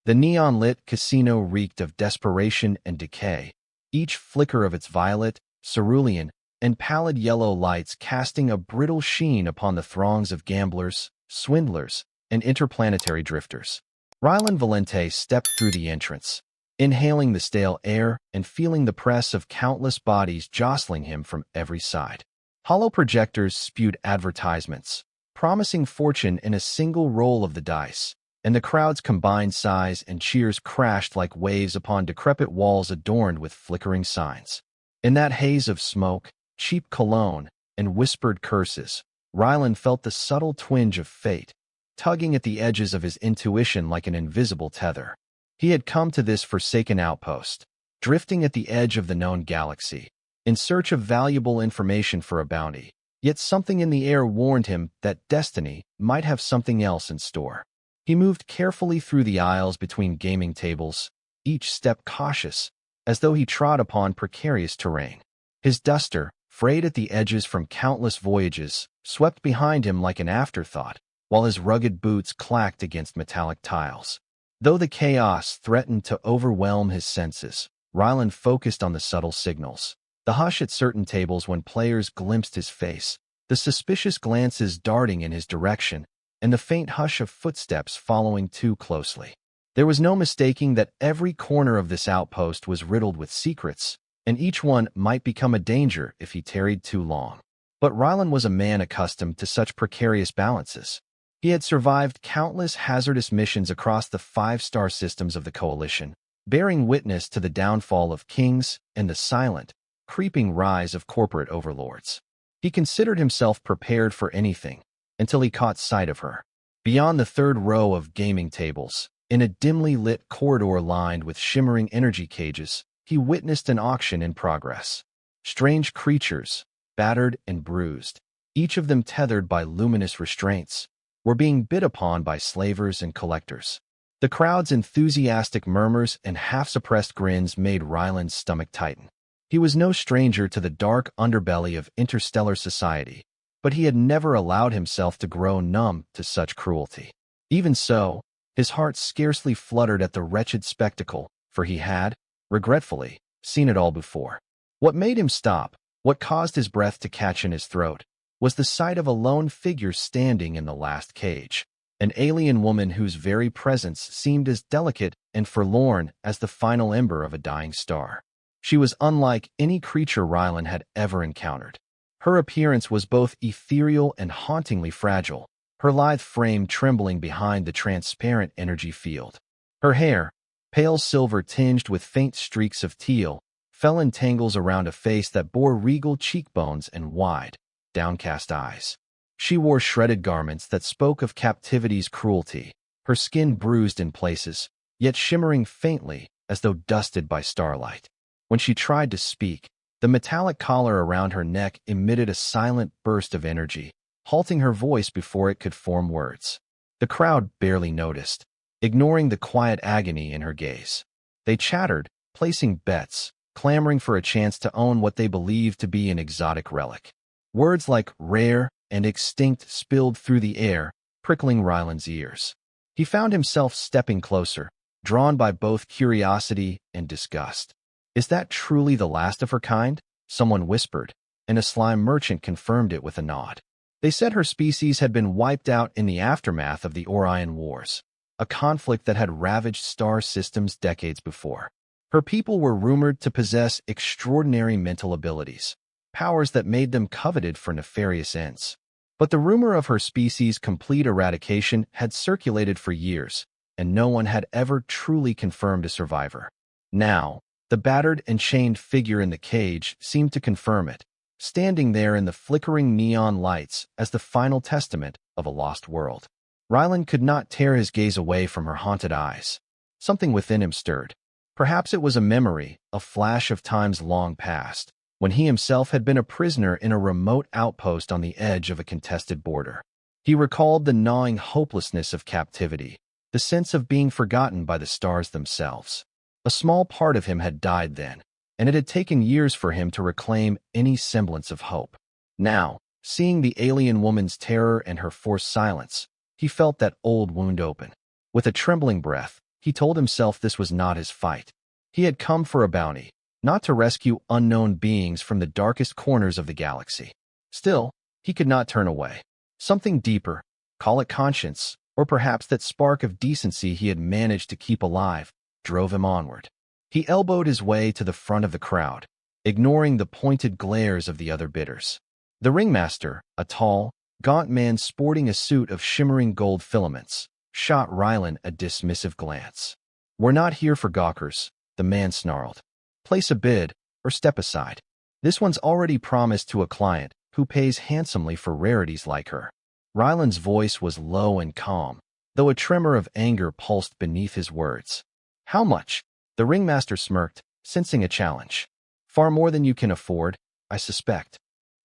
The neon-lit casino reeked of desperation and decay, each flicker of its violet, cerulean, and pallid yellow lights casting a brittle sheen upon the throngs of gamblers, swindlers, and interplanetary drifters. Rylan Valente stepped through the entrance, inhaling the stale air and feeling the press of countless bodies jostling him from every side. Hollow projectors spewed advertisements, promising fortune in a single roll of the dice, and the crowd's combined sighs and cheers crashed like waves upon decrepit walls adorned with flickering signs. In that haze of smoke, cheap cologne, and whispered curses, Rylan felt the subtle twinge of fate, tugging at the edges of his intuition like an invisible tether. He had come to this forsaken outpost, drifting at the edge of the known galaxy, in search of valuable information for a bounty, yet something in the air warned him that destiny might have something else in store. He moved carefully through the aisles between gaming tables, each step cautious, as though he trod upon precarious terrain. His duster, frayed at the edges from countless voyages, swept behind him like an afterthought, while his rugged boots clacked against metallic tiles. Though the chaos threatened to overwhelm his senses, Rylan focused on the subtle signals. The hush at certain tables when players glimpsed his face, the suspicious glances darting in his direction, and the faint hush of footsteps following too closely. There was no mistaking that every corner of this outpost was riddled with secrets, and each one might become a danger if he tarried too long. But Rylan was a man accustomed to such precarious balances. He had survived countless hazardous missions across the 5-star systems of the Coalition, bearing witness to the downfall of kings and the silent, creeping rise of corporate overlords. He considered himself prepared for anything, until he caught sight of her. Beyond the third row of gaming tables, in a dimly lit corridor lined with shimmering energy cages, he witnessed an auction in progress. Strange creatures, battered and bruised, each of them tethered by luminous restraints, were being bid upon by slavers and collectors. The crowd's enthusiastic murmurs and half-suppressed grins made Rylan's stomach tighten. He was no stranger to the dark underbelly of interstellar society, but he had never allowed himself to grow numb to such cruelty. Even so, his heart scarcely fluttered at the wretched spectacle, for he had, regretfully, seen it all before. What made him stop, what caused his breath to catch in his throat, was the sight of a lone figure standing in the last cage, an alien woman whose very presence seemed as delicate and forlorn as the final ember of a dying star. She was unlike any creature Rylan had ever encountered. Her appearance was both ethereal and hauntingly fragile, her lithe frame trembling behind the transparent energy field. Her hair, pale silver tinged with faint streaks of teal, fell in tangles around a face that bore regal cheekbones and wide, downcast eyes. She wore shredded garments that spoke of captivity's cruelty, her skin bruised in places, yet shimmering faintly as though dusted by starlight. When she tried to speak, the metallic collar around her neck emitted a silent burst of energy, halting her voice before it could form words. The crowd barely noticed, ignoring the quiet agony in her gaze. They chattered, placing bets, clamoring for a chance to own what they believed to be an exotic relic. Words like rare and extinct spilled through the air, prickling Rylan's ears. He found himself stepping closer, drawn by both curiosity and disgust. "Is that truly the last of her kind?" someone whispered, and a slime merchant confirmed it with a nod. They said her species had been wiped out in the aftermath of the Orion Wars, a conflict that had ravaged star systems decades before. Her people were rumored to possess extraordinary mental abilities, powers that made them coveted for nefarious ends. But the rumor of her species' complete eradication had circulated for years, and no one had ever truly confirmed a survivor. Now, the battered and chained figure in the cage seemed to confirm it, standing there in the flickering neon lights as the final testament of a lost world. Rylan could not tear his gaze away from her haunted eyes. Something within him stirred. Perhaps it was a memory, a flash of times long past, when he himself had been a prisoner in a remote outpost on the edge of a contested border. He recalled the gnawing hopelessness of captivity, the sense of being forgotten by the stars themselves. A small part of him had died then, and it had taken years for him to reclaim any semblance of hope. Now, seeing the alien woman's terror and her forced silence, he felt that old wound open. With a trembling breath, He told himself this was not his fight. He had come for a bounty, not to rescue unknown beings from the darkest corners of the galaxy. Still, he could not turn away. Something deeper, call it conscience, or perhaps that spark of decency he had managed to keep alive, drove him onward. He elbowed his way to the front of the crowd, ignoring the pointed glares of the other bidders. The ringmaster, a tall, gaunt man sporting a suit of shimmering gold filaments, shot Rylan a dismissive glance. "We're not here for gawkers," the man snarled. "Place a bid, or step aside. This one's already promised to a client who pays handsomely for rarities like her." Rylan's voice was low and calm, though a tremor of anger pulsed beneath his words. "How much?" The ringmaster smirked, sensing a challenge. "Far more than you can afford, I suspect."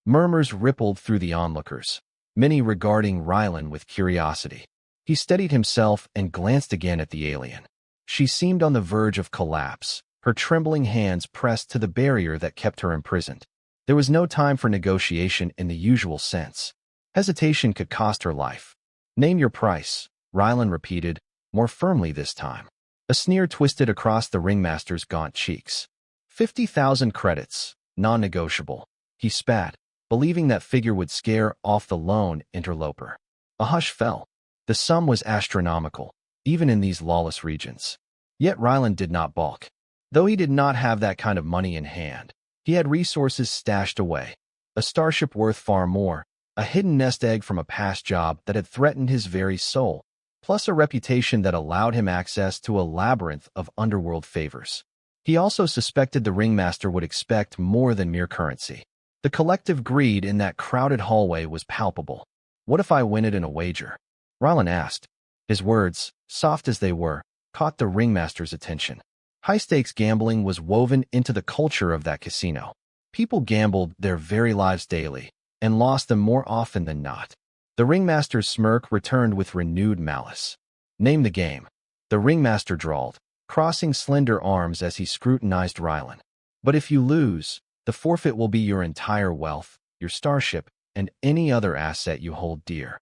Murmurs rippled through the onlookers, many regarding Rylan with curiosity. He steadied himself and glanced again at the alien. She seemed on the verge of collapse, her trembling hands pressed to the barrier that kept her imprisoned. There was no time for negotiation in the usual sense. Hesitation could cost her life. "Name your price," Rylan repeated, more firmly this time. A sneer twisted across the ringmaster's gaunt cheeks. 50,000 credits, non-negotiable. He spat, believing that figure would scare off the lone interloper. A hush fell. The sum was astronomical, even in these lawless regions. Yet Rylan did not balk. Though he did not have that kind of money in hand, he had resources stashed away. A starship worth far more, a hidden nest egg from a past job that had threatened his very soul, plus a reputation that allowed him access to a labyrinth of underworld favors. He also suspected the ringmaster would expect more than mere currency. The collective greed in that crowded hallway was palpable. "What if I win it in a wager?" Rylan asked. His words, soft as they were, caught the ringmaster's attention. High-stakes gambling was woven into the culture of that casino. People gambled their very lives daily, and lost them more often than not. The ringmaster's smirk returned with renewed malice. "Name the game," the ringmaster drawled, crossing slender arms as he scrutinized Rylan. "But if you lose, the forfeit will be your entire wealth, your starship, and any other asset you hold dear."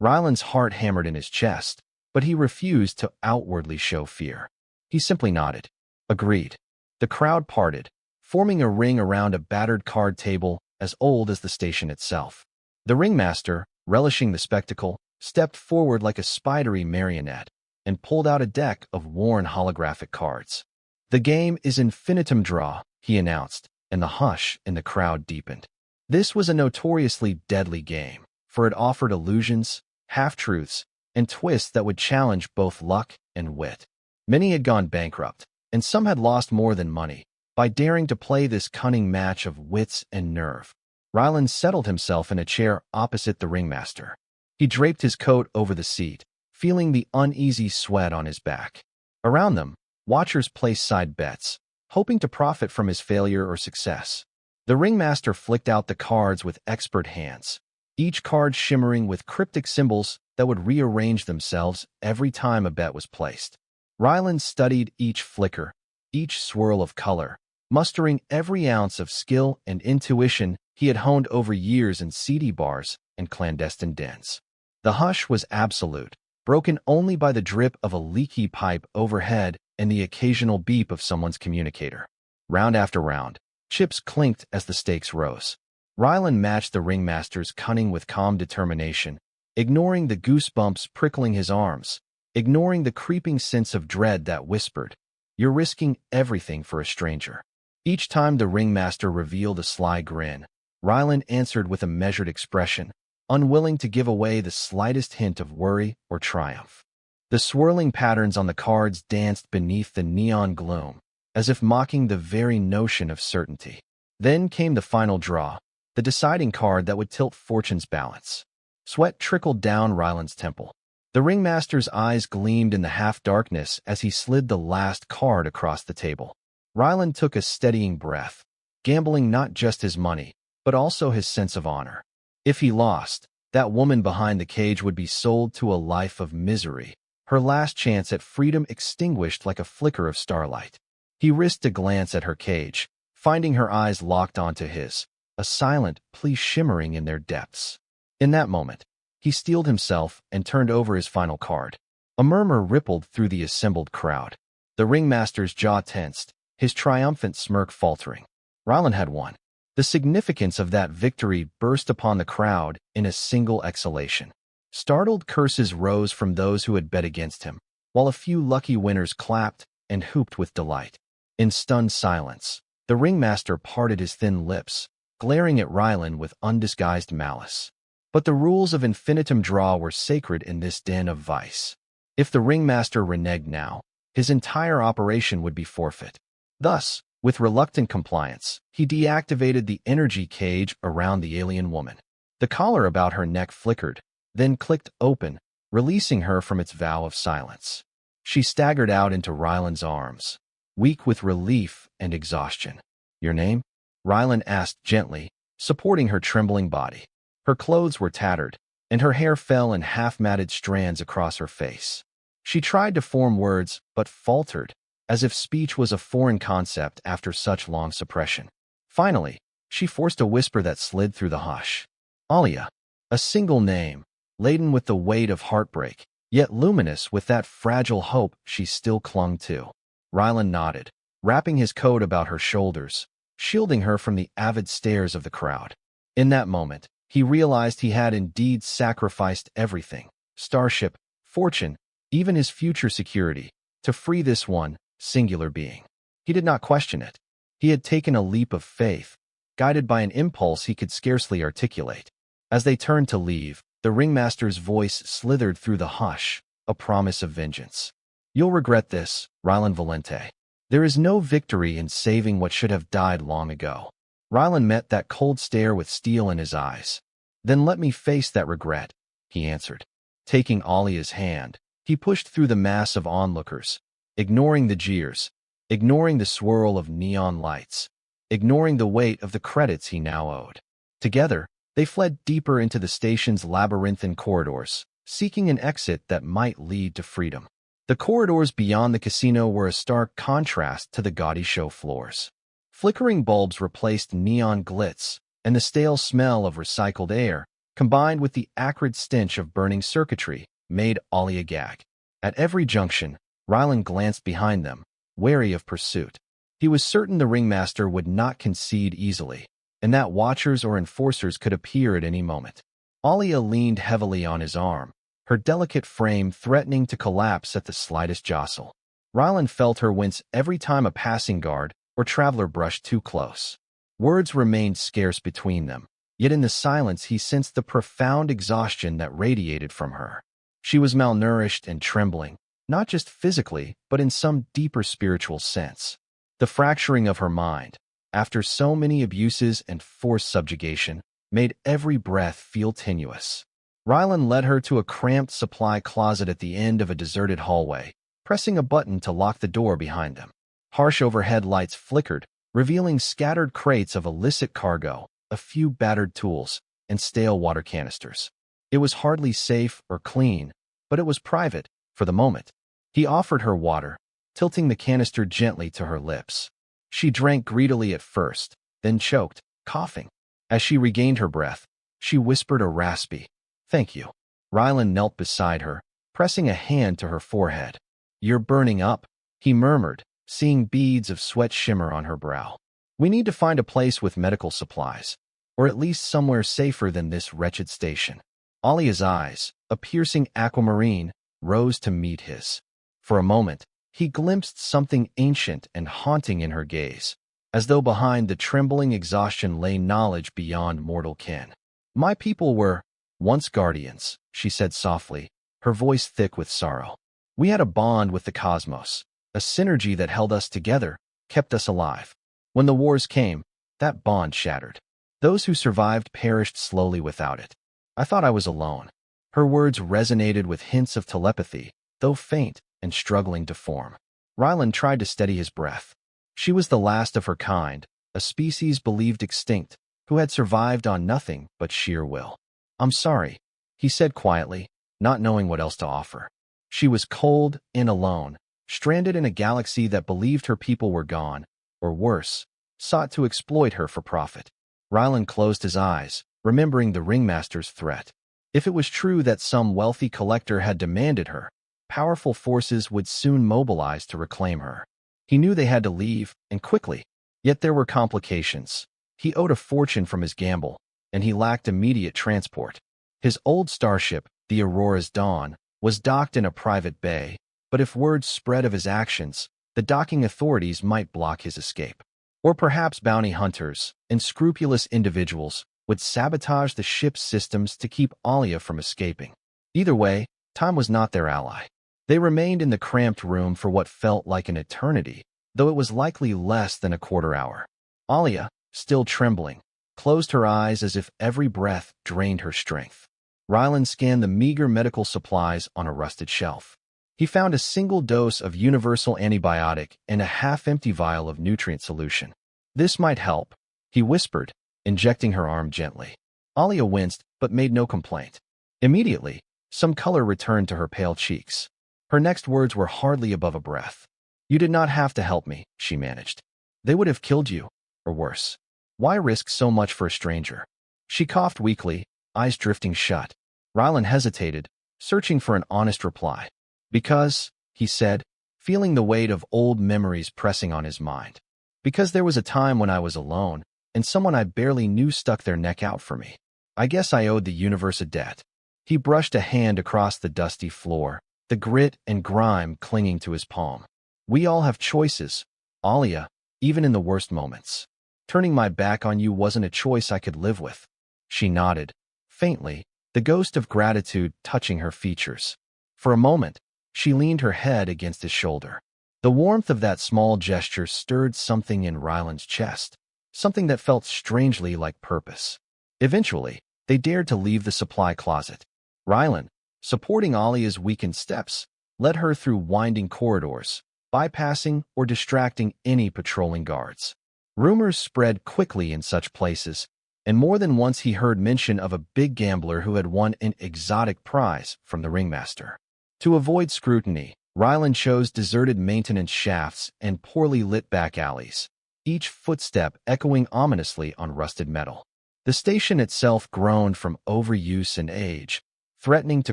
Rylan's heart hammered in his chest, but he refused to outwardly show fear. He simply nodded. "Agreed." The crowd parted, forming a ring around a battered card table as old as the station itself. The ringmaster, relishing the spectacle, stepped forward like a spidery marionette and pulled out a deck of worn holographic cards. "The game is infinitum draw," he announced, and the hush in the crowd deepened. This was a notoriously deadly game, for it offered illusions, half-truths, and twists that would challenge both luck and wit. Many had gone bankrupt, and some had lost more than money, by daring to play this cunning match of wits and nerve. Rylan settled himself in a chair opposite the ringmaster. He draped his coat over the seat, feeling the uneasy sweat on his back. Around them, watchers placed side bets, hoping to profit from his failure or success. The ringmaster flicked out the cards with expert hands, each card shimmering with cryptic symbols that would rearrange themselves every time a bet was placed. Rylan studied each flicker, each swirl of color, mustering every ounce of skill and intuition he had honed over years in seedy bars and clandestine dens. The hush was absolute, broken only by the drip of a leaky pipe overhead and the occasional beep of someone's communicator. Round after round, chips clinked as the stakes rose. Rylan matched the ringmaster's cunning with calm determination, ignoring the goosebumps prickling his arms, ignoring the creeping sense of dread that whispered, "You're risking everything for a stranger." Each time the ringmaster revealed a sly grin, Rylan answered with a measured expression, unwilling to give away the slightest hint of worry or triumph. The swirling patterns on the cards danced beneath the neon gloom, as if mocking the very notion of certainty. Then came the final draw, the deciding card that would tilt fortune's balance. Sweat trickled down Rylan's temple. The ringmaster's eyes gleamed in the half-darkness as he slid the last card across the table. Rylan took a steadying breath, gambling not just his money, but also his sense of honor. If he lost, that woman behind the cage would be sold to a life of misery, her last chance at freedom extinguished like a flicker of starlight. He risked a glance at her cage, finding her eyes locked onto his, a silent plea shimmering in their depths. In that moment, he steeled himself and turned over his final card. A murmur rippled through the assembled crowd. The ringmaster's jaw tensed, his triumphant smirk faltering. Rylan had won. The significance of that victory burst upon the crowd in a single exhalation. Startled curses rose from those who had bet against him, while a few lucky winners clapped and whooped with delight. In stunned silence, the ringmaster parted his thin lips, glaring at Rylan with undisguised malice. But the rules of infinitum draw were sacred in this den of vice. If the ringmaster reneged now, his entire operation would be forfeit. Thus, with reluctant compliance, he deactivated the energy cage around the alien woman. The collar about her neck flickered, then clicked open, releasing her from its vow of silence. She staggered out into Rylan's arms, weak with relief and exhaustion. "Your name?" Rylan asked gently, supporting her trembling body. Her clothes were tattered, and her hair fell in half-matted strands across her face. She tried to form words, but faltered, as if speech was a foreign concept after such long suppression. Finally, she forced a whisper that slid through the hush. "Alia." A single name, laden with the weight of heartbreak, yet luminous with that fragile hope she still clung to. Rylan nodded, wrapping his coat about her shoulders, shielding her from the avid stares of the crowd. In that moment, he realized he had indeed sacrificed everything, starship, fortune, even his future security, to free this one, singular being. He did not question it. He had taken a leap of faith, guided by an impulse he could scarcely articulate. As they turned to leave, the ringmaster's voice slithered through the hush, a promise of vengeance. "You'll regret this, Rylan Valente. There is no victory in saving what should have died long ago." Rylan met that cold stare with steel in his eyes. "Then let me face that regret," he answered. Taking Alia's hand, he pushed through the mass of onlookers, ignoring the jeers, ignoring the swirl of neon lights, ignoring the weight of the credits he now owed. Together, they fled deeper into the station's labyrinthine corridors, seeking an exit that might lead to freedom. The corridors beyond the casino were a stark contrast to the gaudy show floors. Flickering bulbs replaced neon glitz, and the stale smell of recycled air, combined with the acrid stench of burning circuitry, made Alia gag. At every junction, Rylan glanced behind them, wary of pursuit. He was certain the ringmaster would not concede easily, and that watchers or enforcers could appear at any moment. Alia leaned heavily on his arm, her delicate frame threatening to collapse at the slightest jostle. Rylan felt her wince every time a passing guard or traveler brushed too close. Words remained scarce between them, yet in the silence he sensed the profound exhaustion that radiated from her. She was malnourished and trembling, not just physically, but in some deeper spiritual sense. The fracturing of her mind, after so many abuses and forced subjugation, made every breath feel tenuous. Rylan led her to a cramped supply closet at the end of a deserted hallway, pressing a button to lock the door behind them. Harsh overhead lights flickered, revealing scattered crates of illicit cargo, a few battered tools, and stale water canisters. It was hardly safe or clean, but it was private, for the moment. He offered her water, tilting the canister gently to her lips. She drank greedily at first, then choked, coughing. As she regained her breath, she whispered a raspy, "Thank you." Rylan knelt beside her, pressing a hand to her forehead. "You're burning up," he murmured, seeing beads of sweat shimmer on her brow. "We need to find a place with medical supplies, or at least somewhere safer than this wretched station." Alia's eyes, a piercing aquamarine, rose to meet his. For a moment, he glimpsed something ancient and haunting in her gaze, as though behind the trembling exhaustion lay knowledge beyond mortal ken. "My people were once guardians," she said softly, her voice thick with sorrow. "We had a bond with the cosmos, a synergy that held us together, kept us alive. When the wars came, that bond shattered. Those who survived perished slowly without it. I thought I was alone." Her words resonated with hints of telepathy, though faint and struggling to form. Rylan tried to steady his breath. She was the last of her kind, a species believed extinct, who had survived on nothing but sheer will. "I'm sorry," he said quietly, not knowing what else to offer. She was cold and alone, stranded in a galaxy that believed her people were gone, or worse, sought to exploit her for profit. Rylan closed his eyes, remembering the ringmaster's threat. If it was true that some wealthy collector had demanded her, Powerful forces would soon mobilize to reclaim her. He knew they had to leave, and quickly. Yet there were complications. He owed a fortune from his gamble, and he lacked immediate transport. His old starship, the Aurora's Dawn, was docked in a private bay, but if word spread of his actions, the docking authorities might block his escape. Or perhaps bounty hunters, unscrupulous individuals, would sabotage the ship's systems to keep Alia from escaping. Either way, time was not their ally. They remained in the cramped room for what felt like an eternity, though it was likely less than a quarter hour. Alia, still trembling, closed her eyes as if every breath drained her strength. Rylan scanned the meager medical supplies on a rusted shelf. He found a single dose of universal antibiotic and a half-empty vial of nutrient solution. This might help, he whispered, injecting her arm gently. Alia winced, but made no complaint. Immediately, some color returned to her pale cheeks. Her next words were hardly above a breath. "You did not have to help me," she managed. "They would have killed you, or worse. Why risk so much for a stranger?" She coughed weakly, eyes drifting shut. Rylan hesitated, searching for an honest reply. "Because," he said, feeling the weight of old memories pressing on his mind. "Because there was a time when I was alone, and someone I barely knew stuck their neck out for me. I guess I owed the universe a debt." He brushed a hand across the dusty floor, the grit and grime clinging to his palm. "We all have choices, Alia, even in the worst moments. Turning my back on you wasn't a choice I could live with." She nodded, faintly, the ghost of gratitude touching her features. For a moment, she leaned her head against his shoulder. The warmth of that small gesture stirred something in Rylan's chest, something that felt strangely like purpose. Eventually, they dared to leave the supply closet. Rylan, supporting Alia's weakened steps, led her through winding corridors, bypassing or distracting any patrolling guards. Rumors spread quickly in such places, and more than once he heard mention of a big gambler who had won an exotic prize from the ringmaster. To avoid scrutiny, Rylan chose deserted maintenance shafts and poorly lit back alleys, each footstep echoing ominously on rusted metal. The station itself groaned from overuse and age, threatening to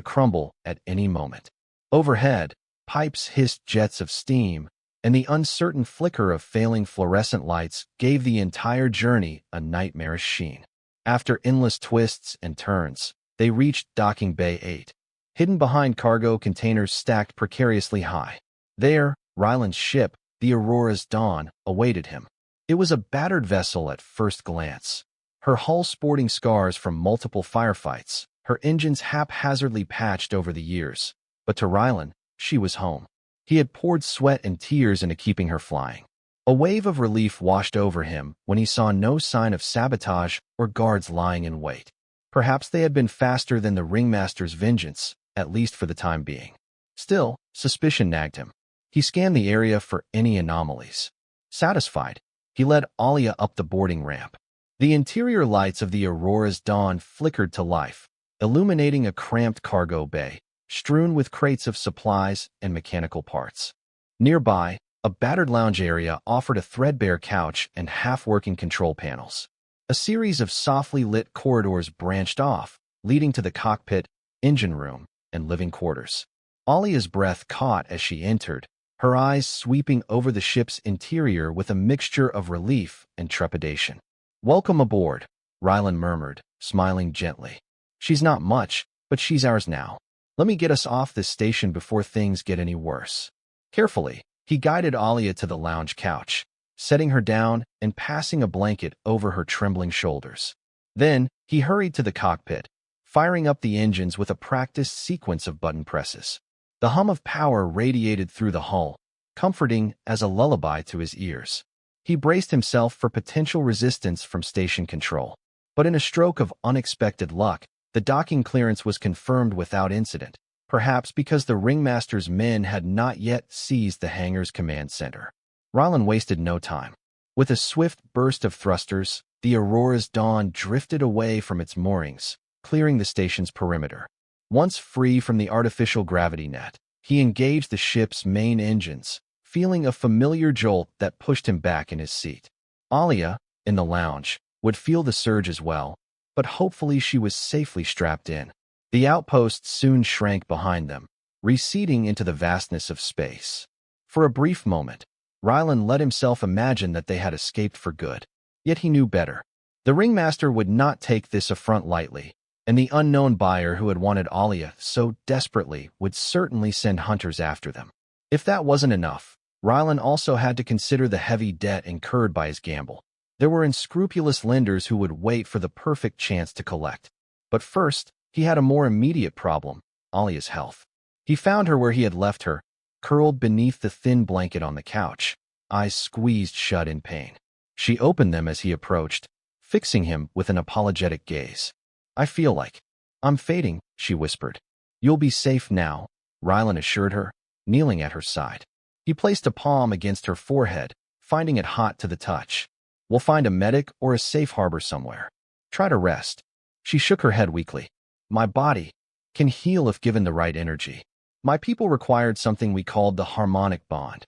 crumble at any moment. Overhead, pipes hissed jets of steam, and the uncertain flicker of failing fluorescent lights gave the entire journey a nightmarish sheen. After endless twists and turns, they reached Docking Bay 8, hidden behind cargo containers stacked precariously high. There, Rylan's ship, the Aurora's Dawn, awaited him. It was a battered vessel at first glance, her hull sporting scars from multiple firefights, her engines haphazardly patched over the years. But to Rylan, she was home. He had poured sweat and tears into keeping her flying. A wave of relief washed over him when he saw no sign of sabotage or guards lying in wait. Perhaps they had been faster than the ringmaster's vengeance, at least for the time being. Still, suspicion nagged him. He scanned the area for any anomalies. Satisfied, he led Alia up the boarding ramp. The interior lights of the Aurora's Dawn flickered to life, illuminating a cramped cargo bay, strewn with crates of supplies and mechanical parts. Nearby, a battered lounge area offered a threadbare couch and half-working control panels. A series of softly lit corridors branched off, leading to the cockpit, engine room, and living quarters. Alia's breath caught as she entered, her eyes sweeping over the ship's interior with a mixture of relief and trepidation. "Welcome aboard," Rylan murmured, smiling gently. "She's not much, but she's ours now. Let me get us off this station before things get any worse." Carefully, he guided Alia to the lounge couch, setting her down and passing a blanket over her trembling shoulders. Then, he hurried to the cockpit, firing up the engines with a practiced sequence of button presses. The hum of power radiated through the hull, comforting as a lullaby to his ears. He braced himself for potential resistance from station control. But in a stroke of unexpected luck, the docking clearance was confirmed without incident, perhaps because the ringmaster's men had not yet seized the hangar's command center. Rylan wasted no time. With a swift burst of thrusters, the Aurora's Dawn drifted away from its moorings, clearing the station's perimeter. Once free from the artificial gravity net, he engaged the ship's main engines, feeling a familiar jolt that pushed him back in his seat. Alia, in the lounge, would feel the surge as well, but hopefully she was safely strapped in. The outpost soon shrank behind them, receding into the vastness of space. For a brief moment, Rylan let himself imagine that they had escaped for good. Yet he knew better. The ringmaster would not take this affront lightly, and the unknown buyer who had wanted Alia so desperately would certainly send hunters after them. If that wasn't enough, Rylan also had to consider the heavy debt incurred by his gamble. There were unscrupulous lenders who would wait for the perfect chance to collect. But first, he had a more immediate problem: Alia's health. He found her where he had left her, curled beneath the thin blanket on the couch, eyes squeezed shut in pain. She opened them as he approached, fixing him with an apologetic gaze. "I feel like I'm fading," she whispered. "You'll be safe now," Rylan assured her, kneeling at her side. He placed a palm against her forehead, finding it hot to the touch. "We'll find a medic or a safe harbor somewhere. Try to rest." She shook her head weakly. "My body can heal if given the right energy. My people required something we called the harmonic bond.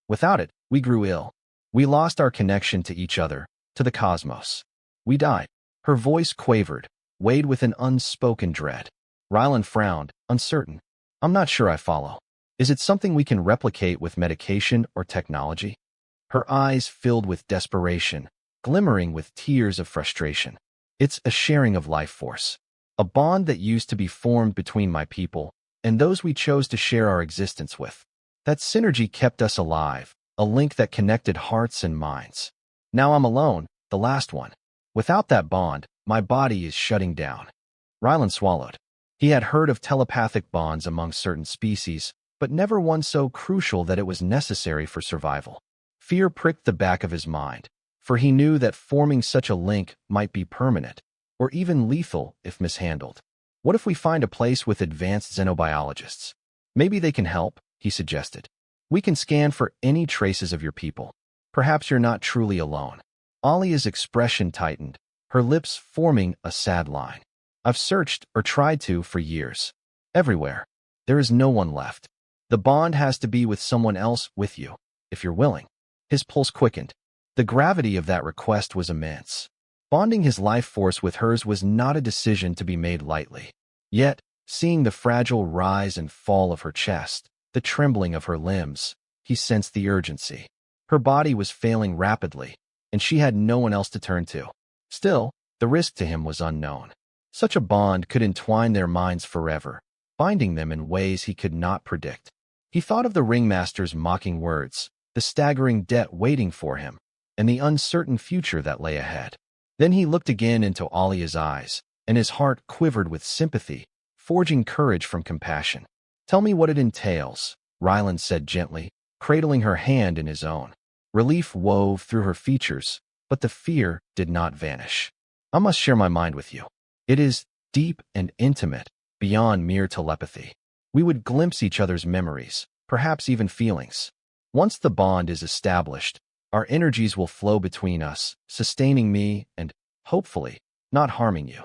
Without it, we grew ill. We lost our connection to each other, to the cosmos. We died." Her voice quavered, weighed with an unspoken dread. Rylan frowned, uncertain. "I'm not sure I follow. Is it something we can replicate with medication or technology?" Her eyes filled with desperation, glimmering with tears of frustration. "It's a sharing of life force. A bond that used to be formed between my people and those we chose to share our existence with. That synergy kept us alive, a link that connected hearts and minds. Now I'm alone, the last one. Without that bond, my body is shutting down." Rylan swallowed. He had heard of telepathic bonds among certain species, but never one so crucial that it was necessary for survival. Fear pricked the back of his mind, for he knew that forming such a link might be permanent, or even lethal if mishandled. "What if we find a place with advanced xenobiologists? Maybe they can help," he suggested. "We can scan for any traces of your people. Perhaps you're not truly alone." Alia's expression tightened, her lips forming a sad line. "I've searched, or tried to, for years. Everywhere. There is no one left. The bond has to be with someone else with you, if you're willing." His pulse quickened. The gravity of that request was immense. Bonding his life force with hers was not a decision to be made lightly. Yet, seeing the fragile rise and fall of her chest, the trembling of her limbs, he sensed the urgency. Her body was failing rapidly, and she had no one else to turn to. Still, the risk to him was unknown. Such a bond could entwine their minds forever, binding them in ways he could not predict. He thought of the ringmaster's mocking words, the staggering debt waiting for him, and the uncertain future that lay ahead. Then he looked again into Alia's eyes, and his heart quivered with sympathy, forging courage from compassion. "Tell me what it entails," Rylan said gently, cradling her hand in his own. Relief wove through her features, but the fear did not vanish. "I must share my mind with you. It is deep and intimate, beyond mere telepathy. We would glimpse each other's memories, perhaps even feelings. Once the bond is established, our energies will flow between us, sustaining me and, hopefully, not harming you."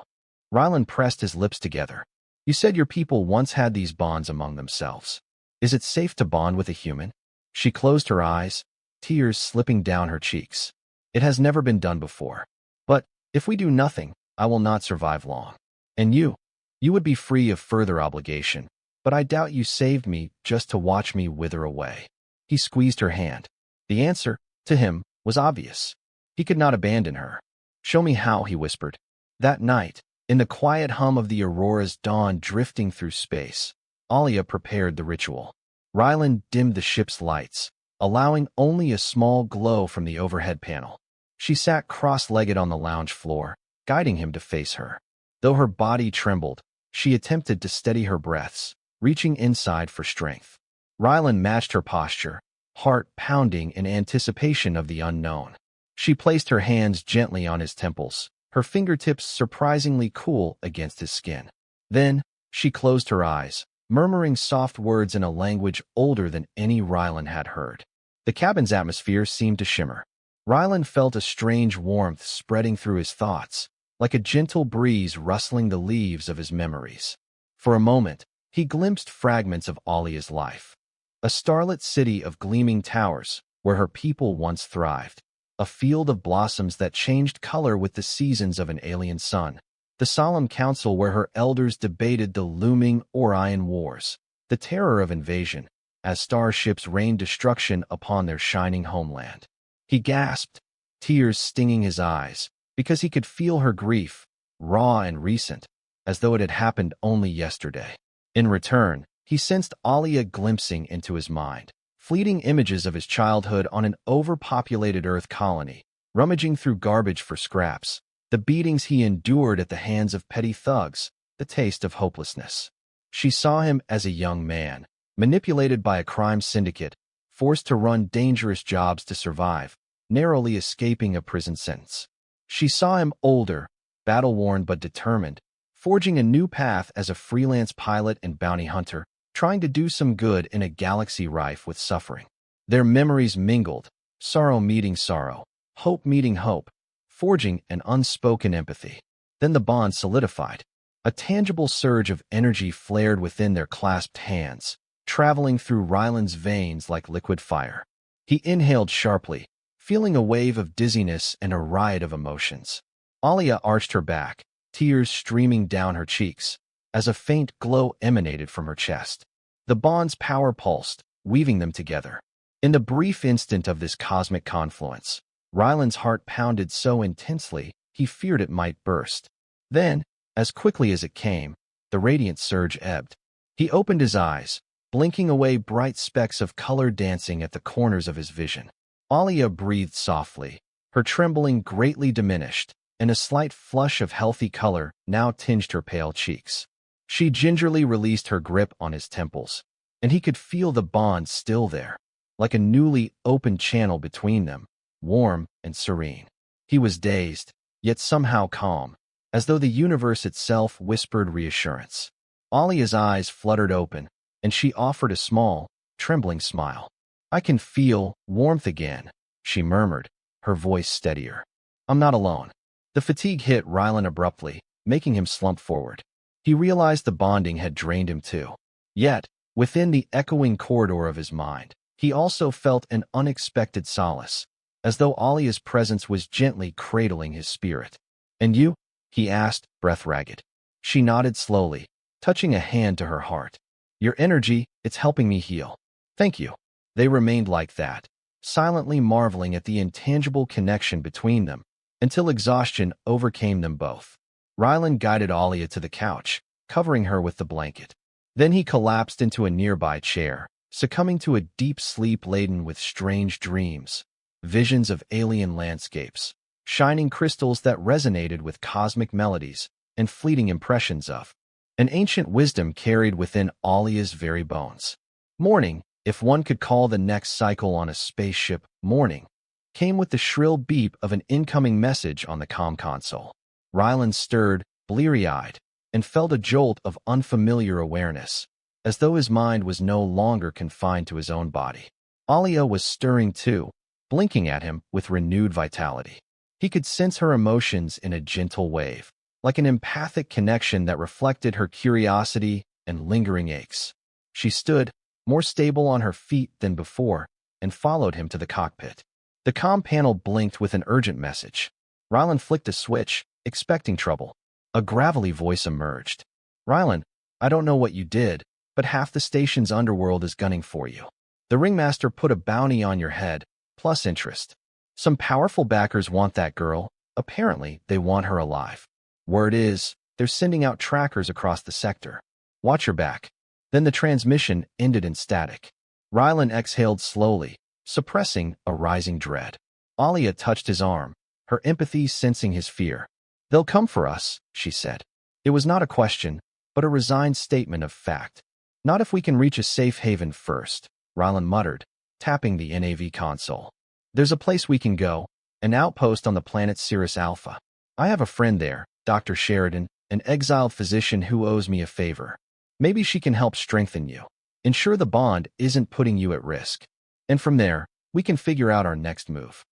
Rylan pressed his lips together. "You said your people once had these bonds among themselves. Is it safe to bond with a human?" She closed her eyes, tears slipping down her cheeks. "It has never been done before. But, if we do nothing, I will not survive long. And you would be free of further obligation, but I doubt you saved me just to watch me wither away." He squeezed her hand. The answer, to him, was obvious. He could not abandon her. "Show me how," he whispered. That night, in the quiet hum of the aurora's dawn drifting through space, Alia prepared the ritual. Rylan dimmed the ship's lights, allowing only a small glow from the overhead panel. She sat cross-legged on the lounge floor, guiding him to face her. Though her body trembled, she attempted to steady her breaths, reaching inside for strength. Rylan matched her posture, heart pounding in anticipation of the unknown. She placed her hands gently on his temples, her fingertips surprisingly cool against his skin. Then, she closed her eyes, murmuring soft words in a language older than any Rylan had heard. The cabin's atmosphere seemed to shimmer. Rylan felt a strange warmth spreading through his thoughts, like a gentle breeze rustling the leaves of his memories. For a moment, he glimpsed fragments of Alia's life. A starlit city of gleaming towers, where her people once thrived. A field of blossoms that changed color with the seasons of an alien sun. The solemn council where her elders debated the looming Orion Wars. the terror of invasion, as starships rained destruction upon their shining homeland. He gasped, tears stinging his eyes, because he could feel her grief, raw and recent, as though it had happened only yesterday. In return, he sensed Alia glimpsing into his mind, fleeting images of his childhood on an overpopulated Earth colony, rummaging through garbage for scraps, the beatings he endured at the hands of petty thugs, the taste of hopelessness. She saw him as a young man, manipulated by a crime syndicate, forced to run dangerous jobs to survive, narrowly escaping a prison sentence. She saw him older, battle-worn but determined, forging a new path as a freelance pilot and bounty hunter, trying to do some good in a galaxy rife with suffering. Their memories mingled, sorrow meeting sorrow, hope meeting hope, forging an unspoken empathy. Then the bond solidified. A tangible surge of energy flared within their clasped hands, traveling through Ryland's veins like liquid fire. He inhaled sharply, feeling a wave of dizziness and a riot of emotions. Alia arched her back, tears streaming down her cheeks, as a faint glow emanated from her chest. The bond's power pulsed, weaving them together. In the brief instant of this cosmic confluence, Ryland's heart pounded so intensely he feared it might burst. Then, as quickly as it came, the radiant surge ebbed. He opened his eyes, blinking away bright specks of color dancing at the corners of his vision. Alia breathed softly, her trembling greatly diminished, and a slight flush of healthy color now tinged her pale cheeks. She gingerly released her grip on his temples, and he could feel the bond still there, like a newly opened channel between them, warm and serene. He was dazed, yet somehow calm, as though the universe itself whispered reassurance. Alia's eyes fluttered open, and she offered a small, trembling smile. "I can feel warmth again," she murmured, her voice steadier. "I'm not alone." The fatigue hit Ryland abruptly, making him slump forward. He realized the bonding had drained him too. Yet, within the echoing corridor of his mind, he also felt an unexpected solace, as though Alia's presence was gently cradling his spirit. "And you?" he asked, breath ragged. She nodded slowly, touching a hand to her heart. "Your energy, it's helping me heal." "Thank you." They remained like that, silently marveling at the intangible connection between them, until exhaustion overcame them both. Ryland guided Alia to the couch, covering her with the blanket. Then he collapsed into a nearby chair, succumbing to a deep sleep laden with strange dreams, visions of alien landscapes, shining crystals that resonated with cosmic melodies, and fleeting impressions of an ancient wisdom carried within Alia's very bones. Morning, if one could call the next cycle on a spaceship morning, came with the shrill beep of an incoming message on the comm console. Ryland stirred, bleary-eyed, and felt a jolt of unfamiliar awareness, as though his mind was no longer confined to his own body. Alia was stirring too, blinking at him with renewed vitality. He could sense her emotions in a gentle wave, like an empathic connection that reflected her curiosity and lingering aches. She stood, more stable on her feet than before, and followed him to the cockpit. The comm panel blinked with an urgent message. Ryland flicked a switch, expecting trouble. A gravelly voice emerged. "Ryland, I don't know what you did, but half the station's underworld is gunning for you. The ringmaster put a bounty on your head, plus interest. Some powerful backers want that girl. Apparently, they want her alive. Word is, they're sending out trackers across the sector. Watch your back." Then the transmission ended in static. Ryland exhaled slowly, suppressing a rising dread. Alia touched his arm, her empathy sensing his fear. "They'll come for us," she said. It was not a question, but a resigned statement of fact. "Not if we can reach a safe haven first," Ryland muttered, tapping the NAV console. "There's a place we can go, an outpost on the planet Cirrus Alpha. I have a friend there, Dr. Sheridan, an exiled physician who owes me a favor. Maybe she can help strengthen you, ensure the bond isn't putting you at risk. And from there, we can figure out our next move."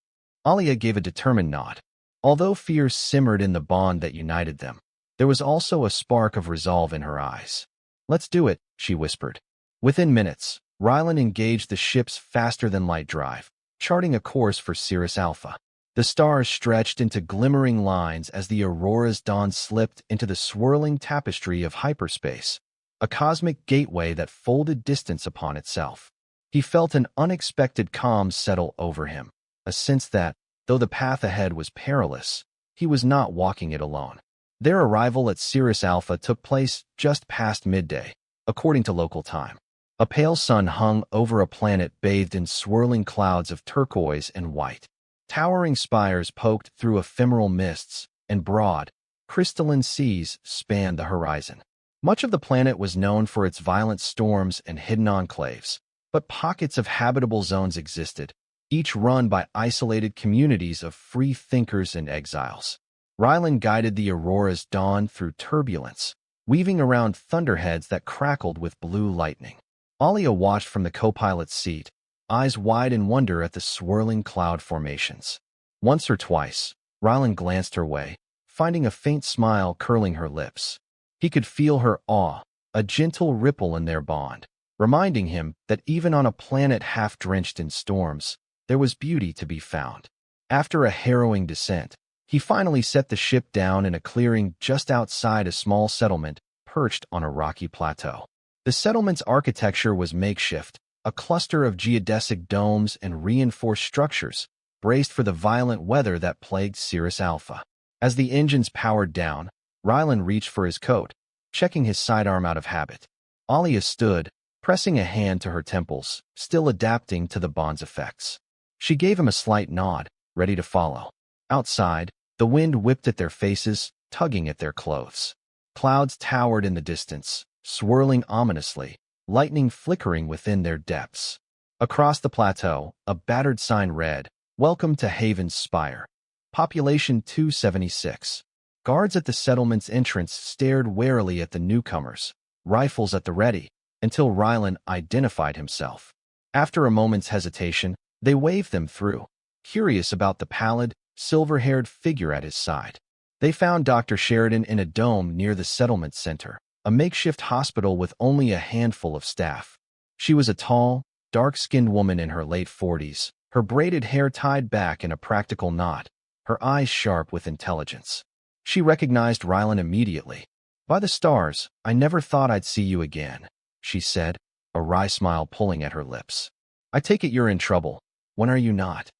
Alia gave a determined nod. Although fear simmered in the bond that united them, there was also a spark of resolve in her eyes. "Let's do it," she whispered. Within minutes, Ryland engaged the ship's faster-than-light drive, charting a course for Cirrus Alpha. The stars stretched into glimmering lines as the aurora's dawn slipped into the swirling tapestry of hyperspace, a cosmic gateway that folded distance upon itself. He felt an unexpected calm settle over him, a sense that, though the path ahead was perilous, he was not walking it alone. Their arrival at Sirius Alpha took place just past midday, according to local time. A pale sun hung over a planet bathed in swirling clouds of turquoise and white. Towering spires poked through ephemeral mists, and broad, crystalline seas spanned the horizon. Much of the planet was known for its violent storms and hidden enclaves, but pockets of habitable zones existed, each run by isolated communities of free thinkers and exiles. Rylan guided the Aurora's dawn through turbulence, weaving around thunderheads that crackled with blue lightning. Alia watched from the co-pilot's seat, eyes wide in wonder at the swirling cloud formations. Once or twice, Rylan glanced her way, finding a faint smile curling her lips. He could feel her awe, a gentle ripple in their bond, reminding him that even on a planet half-drenched in storms, there was beauty to be found. After a harrowing descent, he finally set the ship down in a clearing just outside a small settlement perched on a rocky plateau. The settlement's architecture was makeshift, a cluster of geodesic domes and reinforced structures, braced for the violent weather that plagued Sirius Alpha. As the engines powered down, Rylan reached for his coat, checking his sidearm out of habit. Alia stood, pressing a hand to her temples, still adapting to the bond's effects. She gave him a slight nod, ready to follow. Outside, the wind whipped at their faces, tugging at their clothes. Clouds towered in the distance, swirling ominously, lightning flickering within their depths. Across the plateau, a battered sign read, "Welcome to Haven's Spire. Population 276. Guards at the settlement's entrance stared warily at the newcomers, rifles at the ready, until Rylan identified himself. After a moment's hesitation, they waved them through, curious about the pallid, silver-haired figure at his side. They found Dr. Sheridan in a dome near the settlement center, a makeshift hospital with only a handful of staff. She was a tall, dark-skinned woman in her late 40s, her braided hair tied back in a practical knot, her eyes sharp with intelligence. She recognized Rylan immediately. "By the stars, I never thought I'd see you again," she said, a wry smile pulling at her lips. "I take it you're in trouble. When are you not?"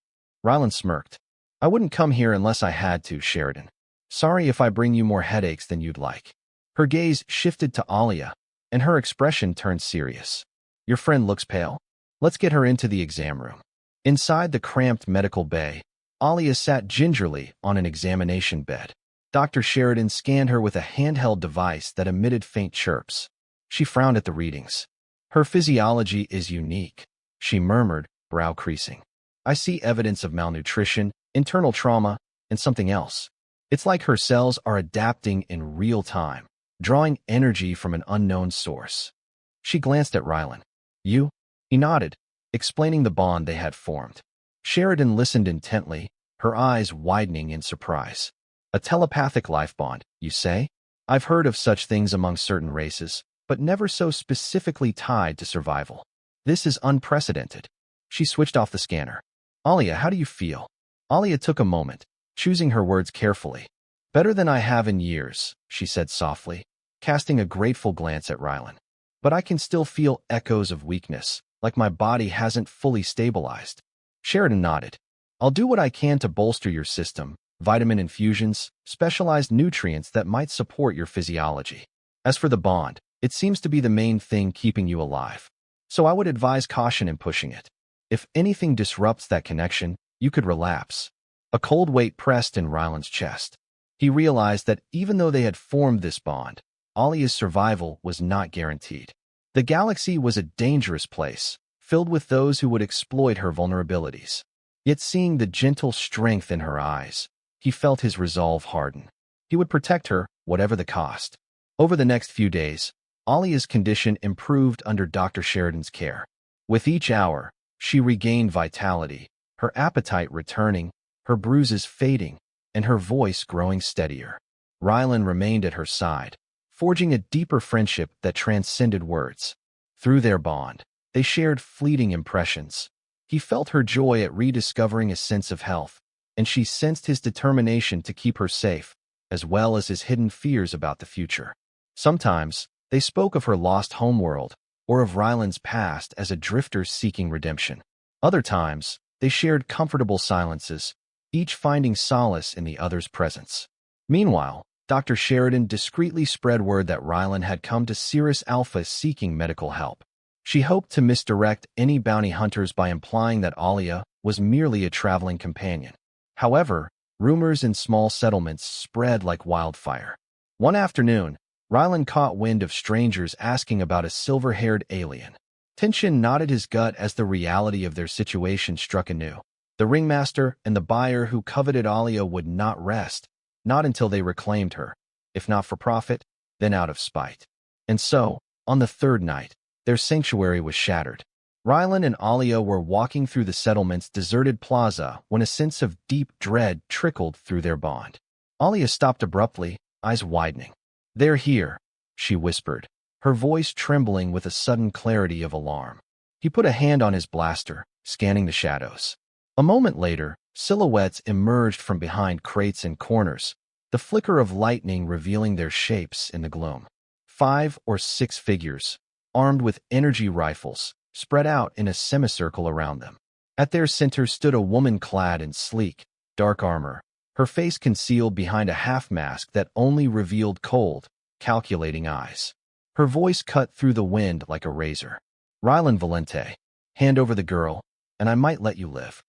Rylan smirked. "I wouldn't come here unless I had to, Sheridan. Sorry if I bring you more headaches than you'd like." Her gaze shifted to Alia, and her expression turned serious. "Your friend looks pale. Let's get her into the exam room." Inside the cramped medical bay, Alia sat gingerly on an examination bed. Dr. Sheridan scanned her with a handheld device that emitted faint chirps. She frowned at the readings. "Her physiology is unique," she murmured, brow creasing. "I see evidence of malnutrition, internal trauma, and something else. It's like her cells are adapting in real time, drawing energy from an unknown source." She glanced at Rylan. "You?" He nodded, explaining the bond they had formed. Sheridan listened intently, her eyes widening in surprise. "A telepathic life bond, you say? I've heard of such things among certain races, but never so specifically tied to survival. This is unprecedented." She switched off the scanner. "Alia, how do you feel?" Alia took a moment, choosing her words carefully. "Better than I have in years," she said softly, casting a grateful glance at Rylan. "But I can still feel echoes of weakness, like my body hasn't fully stabilized." Sheridan nodded. "I'll do what I can to bolster your system, vitamin infusions, specialized nutrients that might support your physiology. As for the bond, it seems to be the main thing keeping you alive. So I would advise caution in pushing it. If anything disrupts that connection, you could relapse." A cold weight pressed in Rylan's chest. He realized that even though they had formed this bond, Alia's survival was not guaranteed. The galaxy was a dangerous place, filled with those who would exploit her vulnerabilities. Yet seeing the gentle strength in her eyes, he felt his resolve harden. He would protect her, whatever the cost. Over the next few days, Alia's condition improved under Dr. Sheridan's care. With each hour, she regained vitality, her appetite returning, her bruises fading, and her voice growing steadier. Rylan remained at her side, forging a deeper friendship that transcended words. Through their bond, they shared fleeting impressions. He felt her joy at rediscovering a sense of health, and she sensed his determination to keep her safe, as well as his hidden fears about the future. Sometimes, They spoke of her lost homeworld or of Ryland's past as a drifter seeking redemption. Other times, they shared comfortable silences, each finding solace in the other's presence. Meanwhile, Dr. Sheridan discreetly spread word that Ryland had come to Cirrus Alpha seeking medical help. She hoped to misdirect any bounty hunters by implying that Alia was merely a traveling companion. However, rumors in small settlements spread like wildfire. One afternoon, Ryland caught wind of strangers asking about a silver-haired alien. Tension knotted his gut as the reality of their situation struck anew. The ringmaster and the buyer who coveted Alia would not rest, not until they reclaimed her, if not for profit, then out of spite. And so, on the third night, their sanctuary was shattered. Ryland and Alia were walking through the settlement's deserted plaza when a sense of deep dread trickled through their bond. Alia stopped abruptly, eyes widening. "They're here," she whispered, her voice trembling with a sudden clarity of alarm. He put a hand on his blaster, scanning the shadows. A moment later, silhouettes emerged from behind crates and corners, the flicker of lightning revealing their shapes in the gloom. 5 or 6 figures, armed with energy rifles, spread out in a semicircle around them. At their center stood a woman clad in sleek, dark armor, her face concealed behind a half-mask that only revealed cold, calculating eyes. Her voice cut through the wind like a razor. "Ryland Valente, hand over the girl, and I might let you live."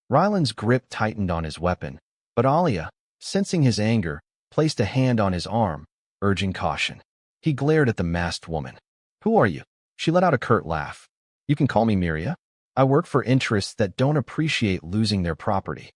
Ryland's grip tightened on his weapon, but Alia, sensing his anger, placed a hand on his arm, urging caution. He glared at the masked woman. "Who are you?" She let out a curt laugh. "You can call me Miria. I work for interests that don't appreciate losing their property."